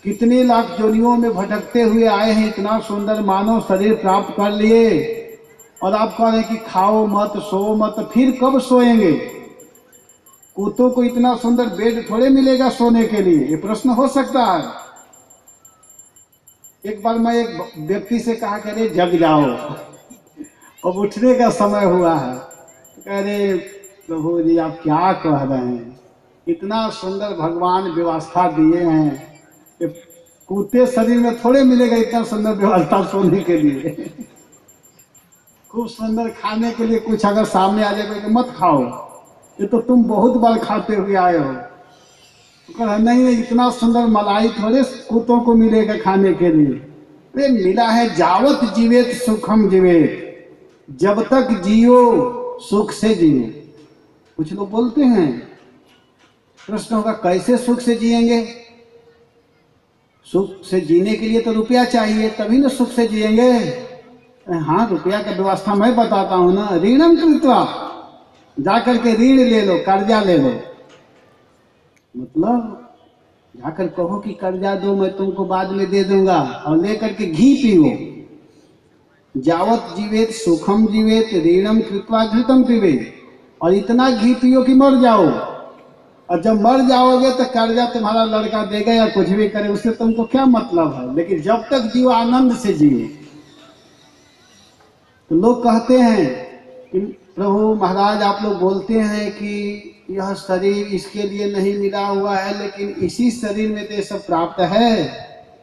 कितने लाख योनियों में भटकते हुए आए हैं, इतना सुंदर मानव शरीर प्राप्त कर लिए, और आप कह रहे हैं कि खाओ मत, सो मत। फिर कब सोएंगे? कुत्तों को इतना सुंदर बेड थोड़े मिलेगा सोने के लिए? ये प्रश्न हो सकता है। एक बार मैं एक व्यक्ति से कहा कि अरे जग जाओ, अब उठने का समय हुआ है। तो कह रहे प्रभु जी आप क्या कह रहे हैं, इतना सुंदर भगवान व्यवस्था दिए हैं, ये कुत्ते शरीर में थोड़े मिलेगा इतना सुंदर व्यवस्था सोने के लिए। खूब सुंदर खाने के लिए कुछ अगर सामने आ जाए तो मत खाओ, ये तो तुम बहुत बार खाते हुए आए हो। तो नहीं नहीं, इतना सुंदर मलाई थोड़े कुत्तों को मिलेगा खाने के लिए। अरे मिला है जावत जीवेत सुखम जीवेत, जब तक जियो सुख से जियो। कुछ लोग बोलते हैं, प्रश्न होगा कैसे सुख से जिएंगे? सुख से जीने के लिए तो रुपया चाहिए, तभी ना सुख से जिएंगे। हाँ रुपया का व्यवस्था मैं बताता हूँ ना। ऋणम कृत्वा, जाकर के ऋण ले लो, कर्जा ले लो। मतलब जाकर कहो कि कर्जा दो मैं तुमको बाद में दे दूंगा, और लेकर के घी पियो। जावत जीवेत सुखम जीवेत ऋणम कृत्वा घृतम पीवेत, और इतना घी पियो कि मर जाओ। और जब मर जाओगे तो कर्जा तुम्हारा लड़का देगा या कुछ भी करे, उससे तुमको क्या मतलब है। लेकिन जब तक जियो आनंद से जियो। तो लोग कहते हैं कि प्रभु महाराज आप लोग बोलते हैं कि यह शरीर इसके लिए नहीं मिला हुआ है, लेकिन इसी शरीर में तो ये सब प्राप्त है।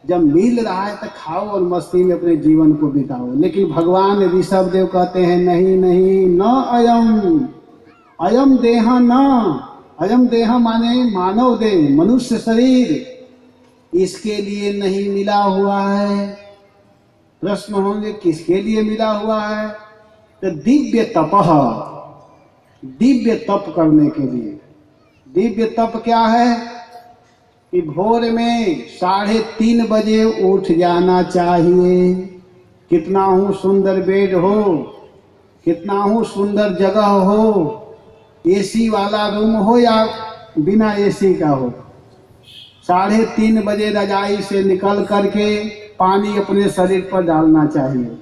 जब मिल रहा है तो खाओ और मस्ती में अपने जीवन को बिताओ। लेकिन भगवान ऋषभ देव कहते हैं नहीं नहीं, न अयम अयम देह, न अयम देह माने मानव देह, मनुष्य शरीर, इसके लिए नहीं मिला हुआ है। प्रश्न होंगे किसके लिए मिला हुआ है? तो दिव्य तपह, दिव्य तप करने के लिए। दिव्य तप क्या है कि भोर में 3:30 बजे उठ जाना चाहिए। कितना हूँ सुंदर बेड हो, कितना हूँ सुंदर जगह हो, एसी वाला रूम हो या बिना एसी का हो, 3:30 बजे रजाई से निकल करके पानी अपने शरीर पर डालना चाहिए।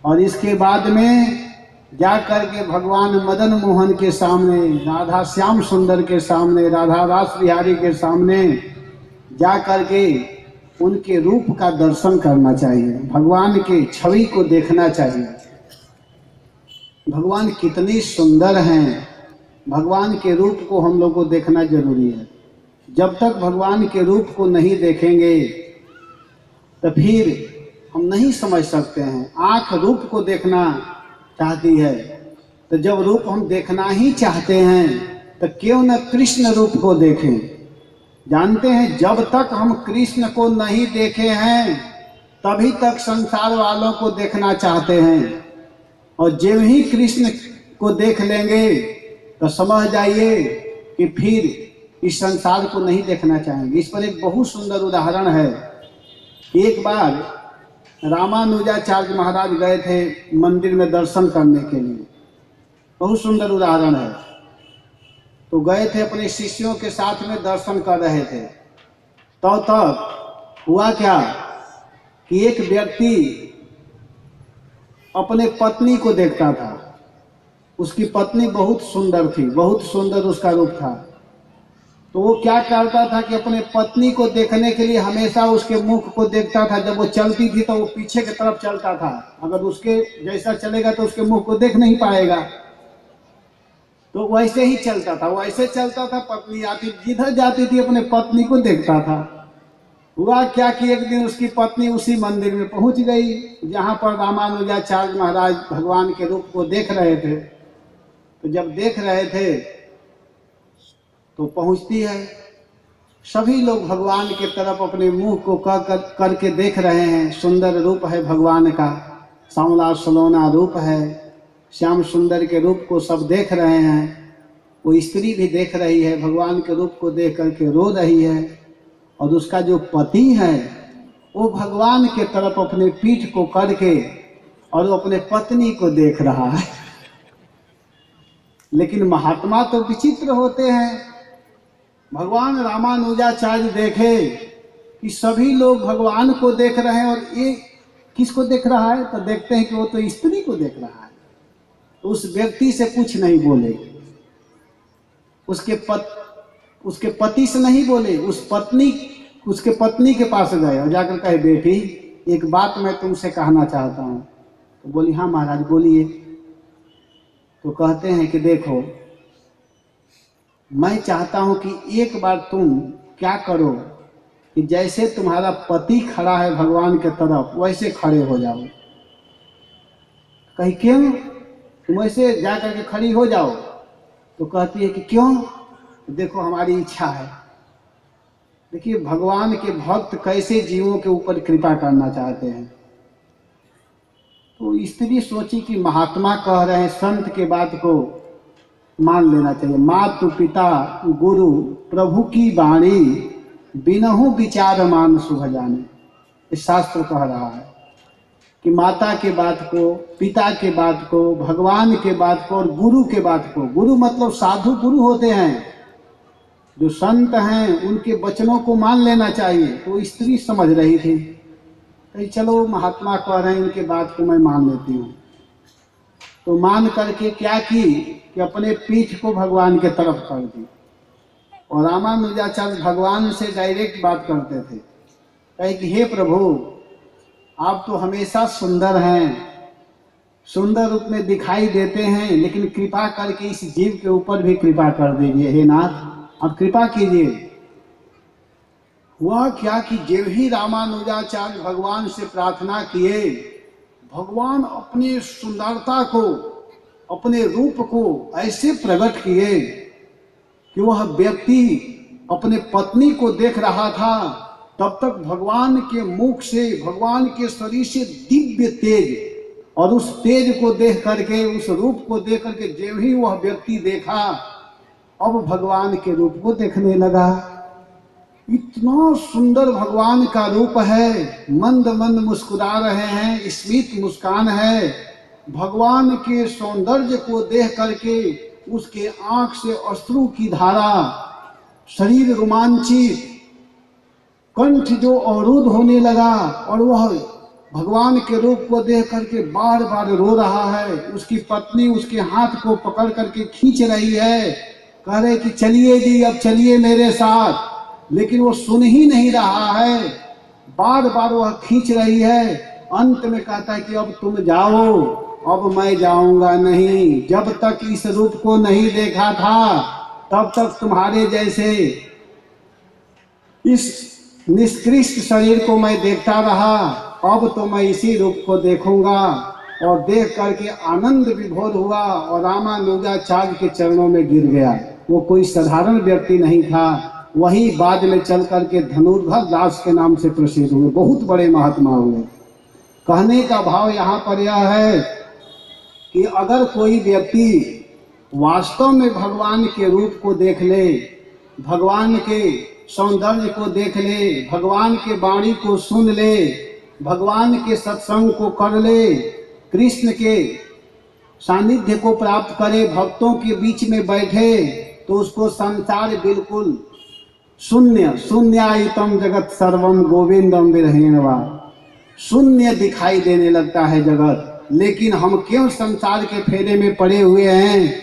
और इसके बाद में जा करके भगवान मदन मोहन के सामने, राधा श्याम सुंदर के सामने, राधा रास बिहारी के सामने जा करके उनके रूप का दर्शन करना चाहिए, भगवान के छवि को देखना चाहिए। भगवान कितनी सुंदर हैं, भगवान के रूप को हम लोग को देखना जरूरी है। जब तक भगवान के रूप को नहीं देखेंगे तो फिर हम नहीं समझ सकते हैं। आंख रूप को देखना चाहती है, तो जब रूप हम देखना ही चाहते हैं तो क्यों न कृष्ण रूप को देखें। जानते हैं जब तक हम कृष्ण को नहीं देखे हैं तभी तक संसार वालों को देखना चाहते हैं, और जब ही कृष्ण को देख लेंगे तो समझ जाइए कि फिर इस संसार को नहीं देखना चाहेंगे। इस पर एक बहुत सुंदर उदाहरण है। एक बार रामानुजाचार्य महाराज गए थे मंदिर में दर्शन करने के लिए, बहुत सुंदर उदाहरण है। तो गए थे अपने शिष्यों के साथ में दर्शन कर रहे थे। तो तब हुआ क्या कि एक व्यक्ति अपने पत्नी को देखता था। उसकी पत्नी बहुत सुंदर थी, बहुत सुंदर उसका रूप था। तो वो क्या करता था कि अपने पत्नी को देखने के लिए हमेशा उसके मुख को देखता था। जब वो चलती थी तो वो पीछे की तरफ चलता था, अगर उसके जैसा चलेगा तो उसके मुख को देख नहीं पाएगा, तो वैसे ही चलता था, वैसे चलता था। पत्नी आती जिधर जाती थी अपने पत्नी को देखता था। हुआ क्या कि एक दिन उसकी पत्नी उसी मंदिर में पहुंच गई जहां पर रामानुजाचार्य महाराज भगवान के रूप को देख रहे थे। तो जब देख रहे थे तो पहुंचती है, सभी लोग भगवान के तरफ अपने मुंह को करके देख रहे हैं। सुंदर रूप है भगवान का, सांवला सलोना रूप है, श्याम सुंदर के रूप को सब देख रहे हैं। वो स्त्री भी देख रही है, भगवान के रूप को देख करके रो रही है। और उसका जो पति है वो भगवान के तरफ अपने पीठ को करके और वो अपने पत्नी को देख रहा है। लेकिन महात्मा तो विचित्र होते हैं। भगवान रामानुजाचार्य देखे कि सभी लोग भगवान को देख रहे हैं और ये किसको देख रहा है, तो देखते हैं कि वो तो स्त्री को देख रहा है। तो उस व्यक्ति से कुछ नहीं बोले, उसके पति से नहीं बोले, उसके पत्नी के पास गए और जाकर कहे, बेटी एक बात मैं तुमसे कहना चाहता हूँ। तो बोली, हाँ महाराज बोलिए। तो कहते हैं कि देखो, मैं चाहता हूं कि एक बार तुम क्या करो कि जैसे तुम्हारा पति खड़ा है भगवान के तरफ, वैसे खड़े हो जाओ। कहीं क्यों? तुम वैसे जा करके खड़ी हो जाओ। तो कहती है कि क्यों? देखो हमारी इच्छा है। देखिए भगवान के भक्त कैसे जीवों के ऊपर कृपा करना चाहते हैं। तो स्त्री सोची कि महात्मा कह रहे हैं, संत के बात को मान लेना चाहिए। मातु पिता गुरु प्रभु की वाणी, बिनहु विचार मान शुभ जाने। इस शास्त्र कह रहा है कि माता के बात को, पिता के बात को, भगवान के बात को और गुरु के बात को, गुरु मतलब साधु गुरु होते हैं, जो संत हैं, उनके वचनों को मान लेना चाहिए। तो स्त्री समझ रही थी, चलो महात्मा कह रहे हैं, इनके बात को मैं मान लेती हूँ। तो मान करके क्या की कि अपने पीठ को भगवान के तरफ कर दी। और रामानुजाचार्य भगवान से डायरेक्ट बात करते थे, कहे कि हे प्रभु, आप तो हमेशा सुंदर हैं, सुंदर रूप में दिखाई देते हैं, लेकिन कृपा करके इस जीव के ऊपर भी कृपा कर दीजिए। हे नाथ, आप कृपा कीजिए। हुआ क्या कि जब ही रामानुजाचार्य भगवान से प्रार्थना किए, भगवान अपनी सुंदरता को, अपने रूप को ऐसे प्रकट किए कि वह व्यक्ति अपने पत्नी को देख रहा था। तब तक भगवान के मुख से, भगवान के शरीर से दिव्य तेज, और उस तेज को देख करके, उस रूप को देख करके जब ही वह व्यक्ति देखा, अब भगवान के रूप को देखने लगा। इतना सुंदर भगवान का रूप है, मंद मंद मुस्कुरा रहे हैं, स्मित मुस्कान है। भगवान के सौंदर्य को देख करके उसके आंख से अश्रु की धारा, शरीर रोमांचित, कंठ जो अवरुद्ध होने लगा, और वह भगवान के रूप को देख करके बार बार रो रहा है। उसकी पत्नी उसके हाथ को पकड़ करके खींच रही है, कह रहे कि चलिए जी, अब चलिए मेरे साथ, लेकिन वो सुन ही नहीं रहा है, बार बार वह खींच रही है। अंत में कहता है कि अब तुम जाओ, अब मैं जाऊंगा नहीं। जब तक इस रूप को नहीं देखा था, तब तक तुम्हारे जैसे इस निष्कृष्ट शरीर को मैं देखता रहा, अब तो मैं इसी रूप को देखूंगा। और देख करके आनंद विभोर हुआ और रामानुजाचार्य के चरणों में गिर गया। वो कोई साधारण व्यक्ति नहीं था, वही बाद में चल करके धनुर्धर दास के नाम से प्रसिद्ध हुए, बहुत बड़े महात्मा हुए। कहने का भाव यहाँ पर यह है कि अगर कोई व्यक्ति वास्तव में भगवान के रूप को देख ले, भगवान के सौंदर्य को देख ले, भगवान के वाणी को सुन ले, भगवान के सत्संग को कर ले, कृष्ण के सानिध्य को प्राप्त करे, भक्तों के बीच में बैठे, तो उसको संसार बिल्कुल शून्य, शून्यायतम जगत सर्वम गोविंदम विरहेण वा, शून्य दिखाई देने लगता है जगत। लेकिन हम क्यों संसार के फेरे में पड़े हुए हैं?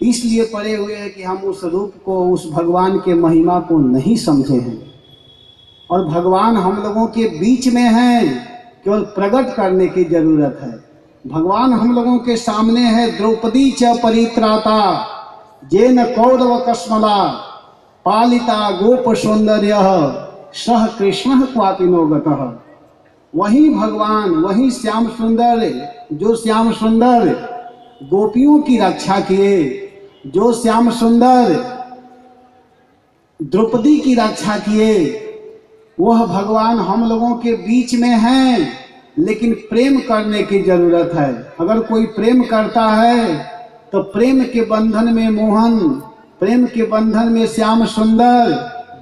इसलिए पड़े हुए हैं कि हम उस रूप को, उस भगवान के महिमा को नहीं समझे हैं। और भगवान हम लोगों के बीच में हैं, केवल प्रकट करने की जरूरत है। भगवान हम लोगों के सामने है। द्रौपदी च परित्राता जेन कौरव कस्मला पालिता गोप सौंदर्य सह कृष्ण क्वापिनो गतः। वही भगवान, वही श्याम सुंदर, जो श्याम सुंदर गोपियों की रक्षा किए, जो श्याम सुंदर द्रौपदी की रक्षा किए, वह भगवान हम लोगों के बीच में हैं। लेकिन प्रेम करने की जरूरत है। अगर कोई प्रेम करता है तो प्रेम के बंधन में मोहन, प्रेम के बंधन में श्याम सुंदर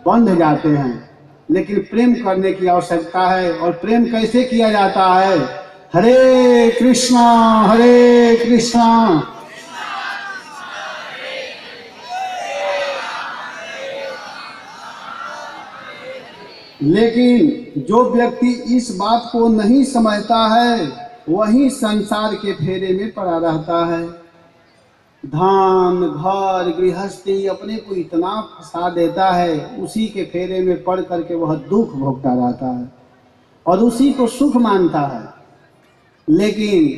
बंध जाते हैं। लेकिन प्रेम करने की आवश्यकता है। और प्रेम कैसे किया जाता है? हरे कृष्णा हरे कृष्णा लेकिन जो व्यक्ति इस बात को नहीं समझता है वही संसार के फेरे में पड़ा रहता है। धान घर गृहस्थी अपने को इतना फंसा देता है, उसी के फेरे में पड़ करके वह दुख भोगता रहता है और उसी को सुख मानता है, लेकिन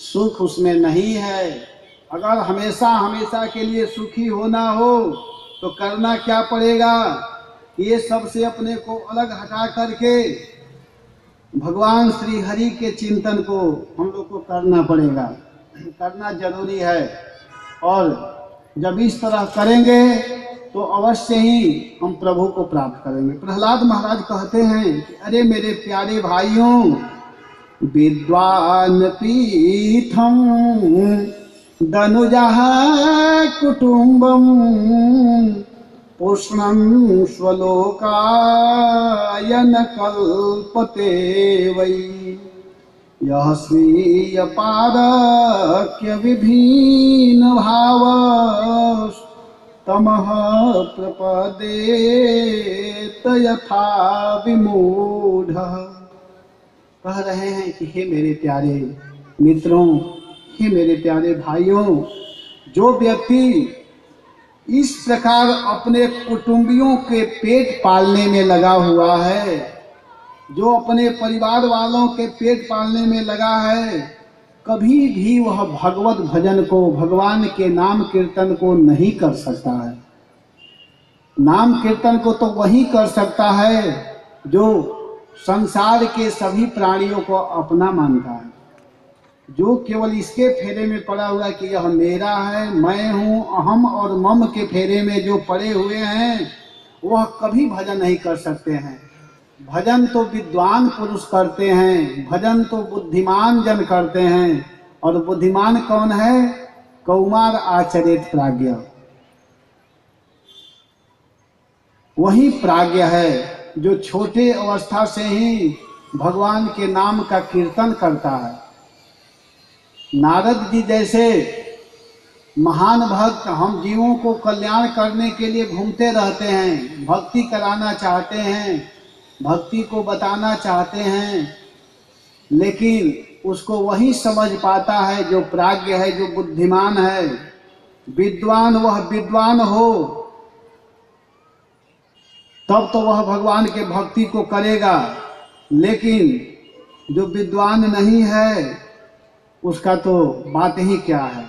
सुख उसमें नहीं है। अगर हमेशा हमेशा के लिए सुखी होना हो तो करना क्या पड़ेगा? ये सब से अपने को अलग हटा करके भगवान श्री हरि के चिंतन को हम लोग को करना पड़ेगा, करना जरूरी है। और जब इस तरह करेंगे तो अवश्य ही हम प्रभु को प्राप्त करेंगे। प्रहलाद महाराज कहते हैं कि अरे मेरे प्यारे भाइयों, विद्वान पीठम दनुजः कुटुंबम पुष्णं स्वलोकाय न कल्पते वै यः स्वीय पारक्य विभिन्न भाव तमः प्रपदेत यथा विमूढ़ः। कह रहे हैं कि हे मेरे प्यारे मित्रों, हे मेरे प्यारे भाइयों, जो व्यक्ति इस प्रकार अपने कुटुंबियों के पेट पालने में लगा हुआ है, जो अपने परिवार वालों के पेट पालने में लगा है, कभी भी वह भगवत भजन को, भगवान के नाम कीर्तन को नहीं कर सकता है। नाम कीर्तन को तो वही कर सकता है जो संसार के सभी प्राणियों को अपना मानता है, जो केवल इसके फेरे में पड़ा हुआ कि यह मेरा है, मैं हूँ, अहम और मम के फेरे में जो पड़े हुए हैं, वह कभी भजन नहीं कर सकते हैं। भजन तो विद्वान पुरुष करते हैं, भजन तो बुद्धिमान जन करते हैं। और बुद्धिमान कौन है? कौमार आचरित प्राज्ञ, वही प्राज्ञ है जो छोटे अवस्था से ही भगवान के नाम का कीर्तन करता है। नारद जी जैसे महान भक्त हम जीवों को कल्याण करने के लिए घूमते रहते हैं, भक्ति कराना चाहते हैं, भक्ति को बताना चाहते हैं, लेकिन उसको वही समझ पाता है जो प्राज्ञ है, जो बुद्धिमान है। विद्वान वह विद्वान हो तब तो वह भगवान के भक्ति को करेगा, लेकिन जो विद्वान नहीं है उसका तो बात ही क्या है।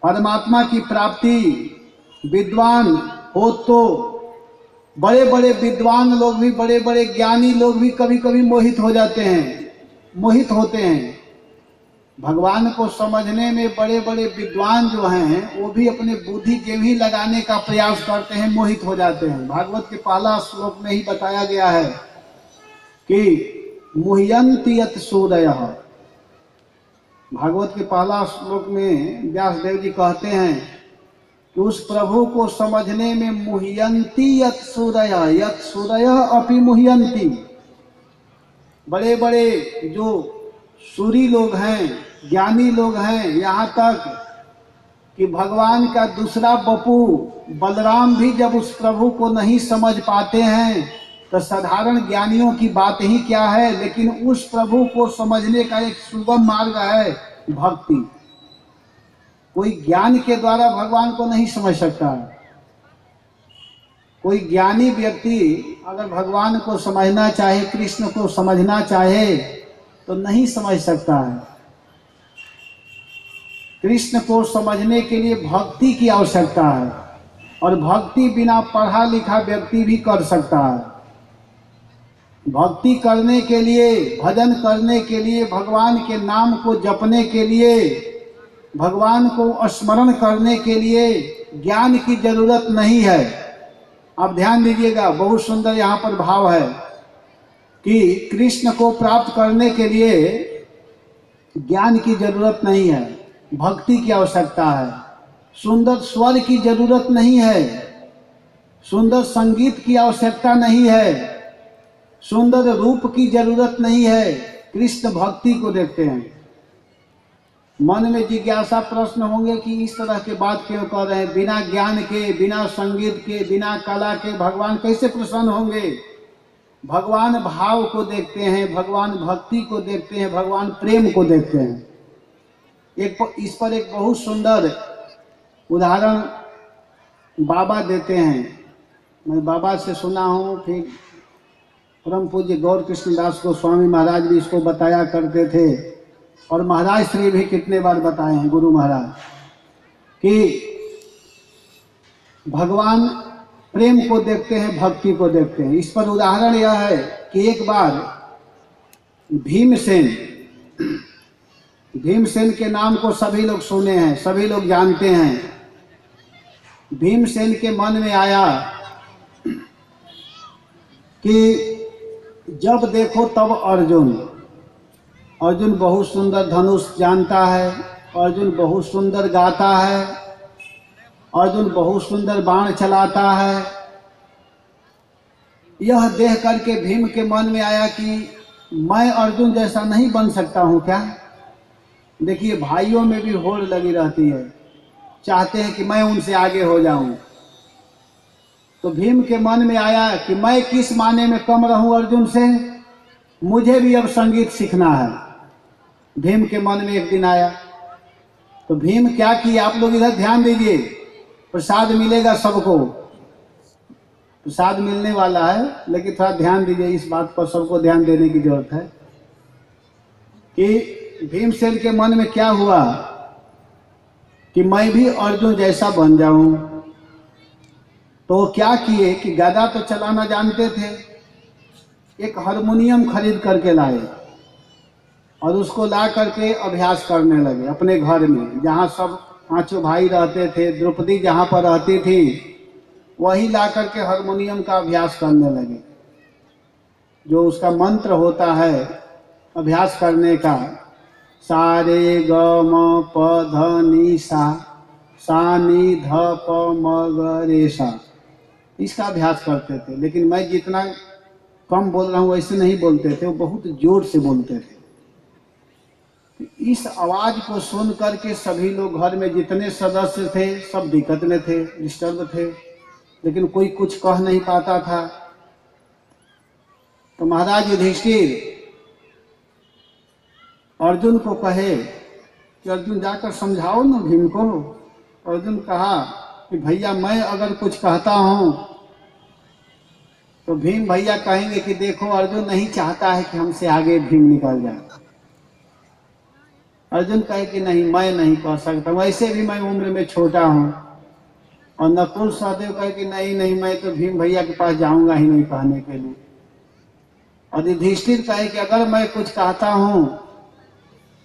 परमात्मा की प्राप्ति विद्वान हो तो बड़े बड़े विद्वान लोग भी, बड़े बड़े ज्ञानी लोग भी कभी कभी मोहित हो जाते हैं, मोहित होते हैं। भगवान को समझने में बड़े बड़े विद्वान जो हैं वो भी अपने बुद्धि जेवी लगाने का प्रयास करते हैं, मोहित हो जाते हैं। भागवत के पहला श्लोक में ही बताया गया है कि मुह्यन्ति यत् सूरयः। भागवत के पहला श्लोक में व्यासदेव जी कहते हैं कि उस प्रभु को समझने में मुह्यन्ति यत् सूरयः, यत् सूरयः अपि मुह्यन्ति। बड़े बड़े जो सूरी लोग हैं, ज्ञानी लोग हैं, यहाँ तक कि भगवान का दूसरा बपू बलराम भी जब उस प्रभु को नहीं समझ पाते हैं तो साधारण ज्ञानियों की बात ही क्या है। लेकिन उस प्रभु को समझने का एक सुगम मार्ग है भक्ति। कोई ज्ञान के द्वारा भगवान को नहीं समझ सकता। कोई ज्ञानी व्यक्ति अगर भगवान को समझना चाहे, कृष्ण को समझना चाहे तो नहीं समझ सकता है। कृष्ण को समझने के लिए भक्ति की आवश्यकता है, और भक्ति बिना पढ़ा लिखा व्यक्ति भी कर सकता है। भक्ति करने के लिए, भजन करने के लिए, भगवान के नाम को जपने के लिए, भगवान को स्मरण करने के लिए ज्ञान की जरूरत नहीं है। आप ध्यान दीजिएगा, बहुत सुंदर यहाँ पर भाव है कि कृष्ण को प्राप्त करने के लिए ज्ञान की जरूरत नहीं है, भक्ति की आवश्यकता है। सुंदर स्वर की जरूरत नहीं है, सुंदर संगीत की आवश्यकता नहीं है, सुंदर रूप की जरूरत नहीं है, कृष्ण भक्ति को देखते हैं। मन में जिज्ञासा प्रश्न होंगे कि इस तरह के बात क्यों कर रहे हैं, बिना ज्ञान के, बिना संगीत के, बिना कला के भगवान कैसे प्रसन्न होंगे। भगवान भाव को देखते हैं, भगवान भक्ति को देखते हैं, भगवान प्रेम को देखते हैं। इस पर एक बहुत सुंदर उदाहरण बाबा देते हैं। मैं बाबा से सुना हूँ, फिर परम पूज्य गौर कृष्णदास गोस्वामी महाराज भी इसको बताया करते थे, और महाराज श्री भी कितने बार बताए हैं, गुरु महाराज, कि भगवान प्रेम को देखते हैं, भक्ति को देखते हैं। इस पर उदाहरण यह है कि एक बार भीमसेन के नाम को सभी लोग सुने हैं, सभी लोग जानते हैं। भीमसेन के मन में आया कि जब देखो तब अर्जुन बहुत सुंदर धनुष जानता है, अर्जुन बहुत सुंदर गाता है, अर्जुन बहुत सुंदर बाण चलाता है। यह देख करके भीम के मन में आया कि मैं अर्जुन जैसा नहीं बन सकता हूँ क्या। देखिए, भाइयों में भी होड़ लगी रहती है, चाहते हैं कि मैं उनसे आगे हो जाऊं। तो भीम के मन में आया कि मैं किस माने में कम रहूं अर्जुन से, मुझे भी अब संगीत सीखना है। भीम के मन में एक दिन आया। तो भीम क्या किया, आप लोग इधर ध्यान दीजिए, प्रसाद मिलेगा सबको, प्रसाद मिलने वाला है, लेकिन थोड़ा ध्यान दीजिए, इस बात पर सबको ध्यान देने की जरूरत है कि भीमसेन के मन में क्या हुआ कि मैं भी अर्जुन जैसा बन जाऊं। तो क्या किए कि गदा तो चलाना जानते थे, एक हारमोनियम खरीद करके लाए और उसको ला करके अभ्यास करने लगे अपने घर में, जहाँ सब 5 भाई रहते थे। द्रौपदी जहाँ पर रहती थी वही ला करके हारमोनियम का अभ्यास करने लगे। जो उसका मंत्र होता है अभ्यास करने का, सा रे ग म प ध नि सा, सा नि ध प म ग रे सा, इसका अभ्यास करते थे। लेकिन मैं जितना कम बोल रहा हूँ वैसे नहीं बोलते थे, वो बहुत जोर से बोलते थे। इस आवाज को सुन करके सभी लोग घर में जितने सदस्य थे सब दिक्कत में थे, डिस्टर्ब थे, लेकिन कोई कुछ कह नहीं पाता था। तो महाराज युधिष्ठिर अर्जुन को कहे कि अर्जुन जाकर समझाओ ना भीम को। अर्जुन कहा कि भैया मैं अगर कुछ कहता हूं तो भीम भैया कहेंगे कि देखो अर्जुन नहीं चाहता है कि हमसे आगे भीम निकल जाए। अर्जुन कहे कि नहीं, मैं नहीं कह सकता, वैसे भी मैं उम्र में छोटा हूं। और नकुल सहदेव कहे कि नहीं नहीं, मैं तो भीम भैया के पास जाऊंगा ही नहीं कहने के लिए। और युधिष्ठिर कहे कि अगर मैं कुछ कहता हूं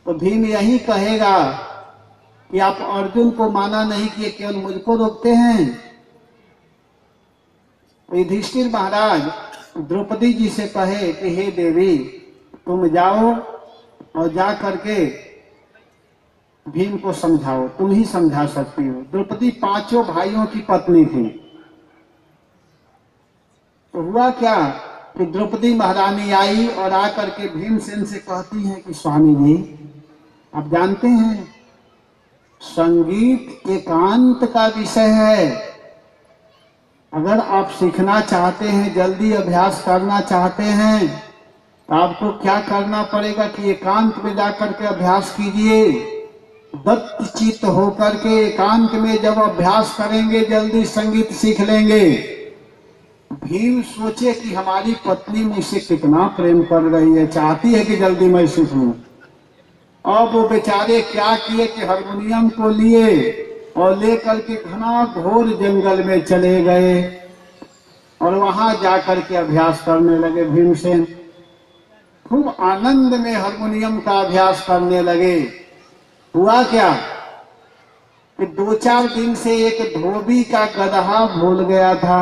तो भीम यही कहेगा कि आप अर्जुन को माना नहीं किए, केवल मुझको रोकते हैं। तो युधिष्ठिर महाराज द्रौपदी जी से कहे कि हे देवी, तुम जाओ और जा करके भीम को समझाओ, तुम ही समझा सकती हो। द्रौपदी 5 भाइयों की पत्नी थी। तो हुआ क्या कि द्रौपदी महारानी आई और आकर के भीमसेन से कहती है कि स्वामी जी, आप जानते हैं संगीत एकांत का विषय है। अगर आप सीखना चाहते हैं, जल्दी अभ्यास करना चाहते हैं, तो आपको क्या करना पड़ेगा कि एकांत में जाकर के अभ्यास कीजिए। दत्तचित्त होकर के एकांत में जब अभ्यास करेंगे जल्दी संगीत सीख लेंगे। भीम सोचे कि हमारी पत्नी मुझसे कितना प्रेम कर रही है, चाहती है कि जल्दी मैं सीख लूं। अब वो बेचारे क्या किए कि हारमोनियम को लिए और लेकर के घना घोर जंगल में चले गए और वहां जाकर के अभ्यास करने लगे। भीमसेन खूब आनंद में हारमोनियम का अभ्यास करने लगे। हुआ क्या कि 2-4 दिन से एक धोबी का गदहा भूल गया था।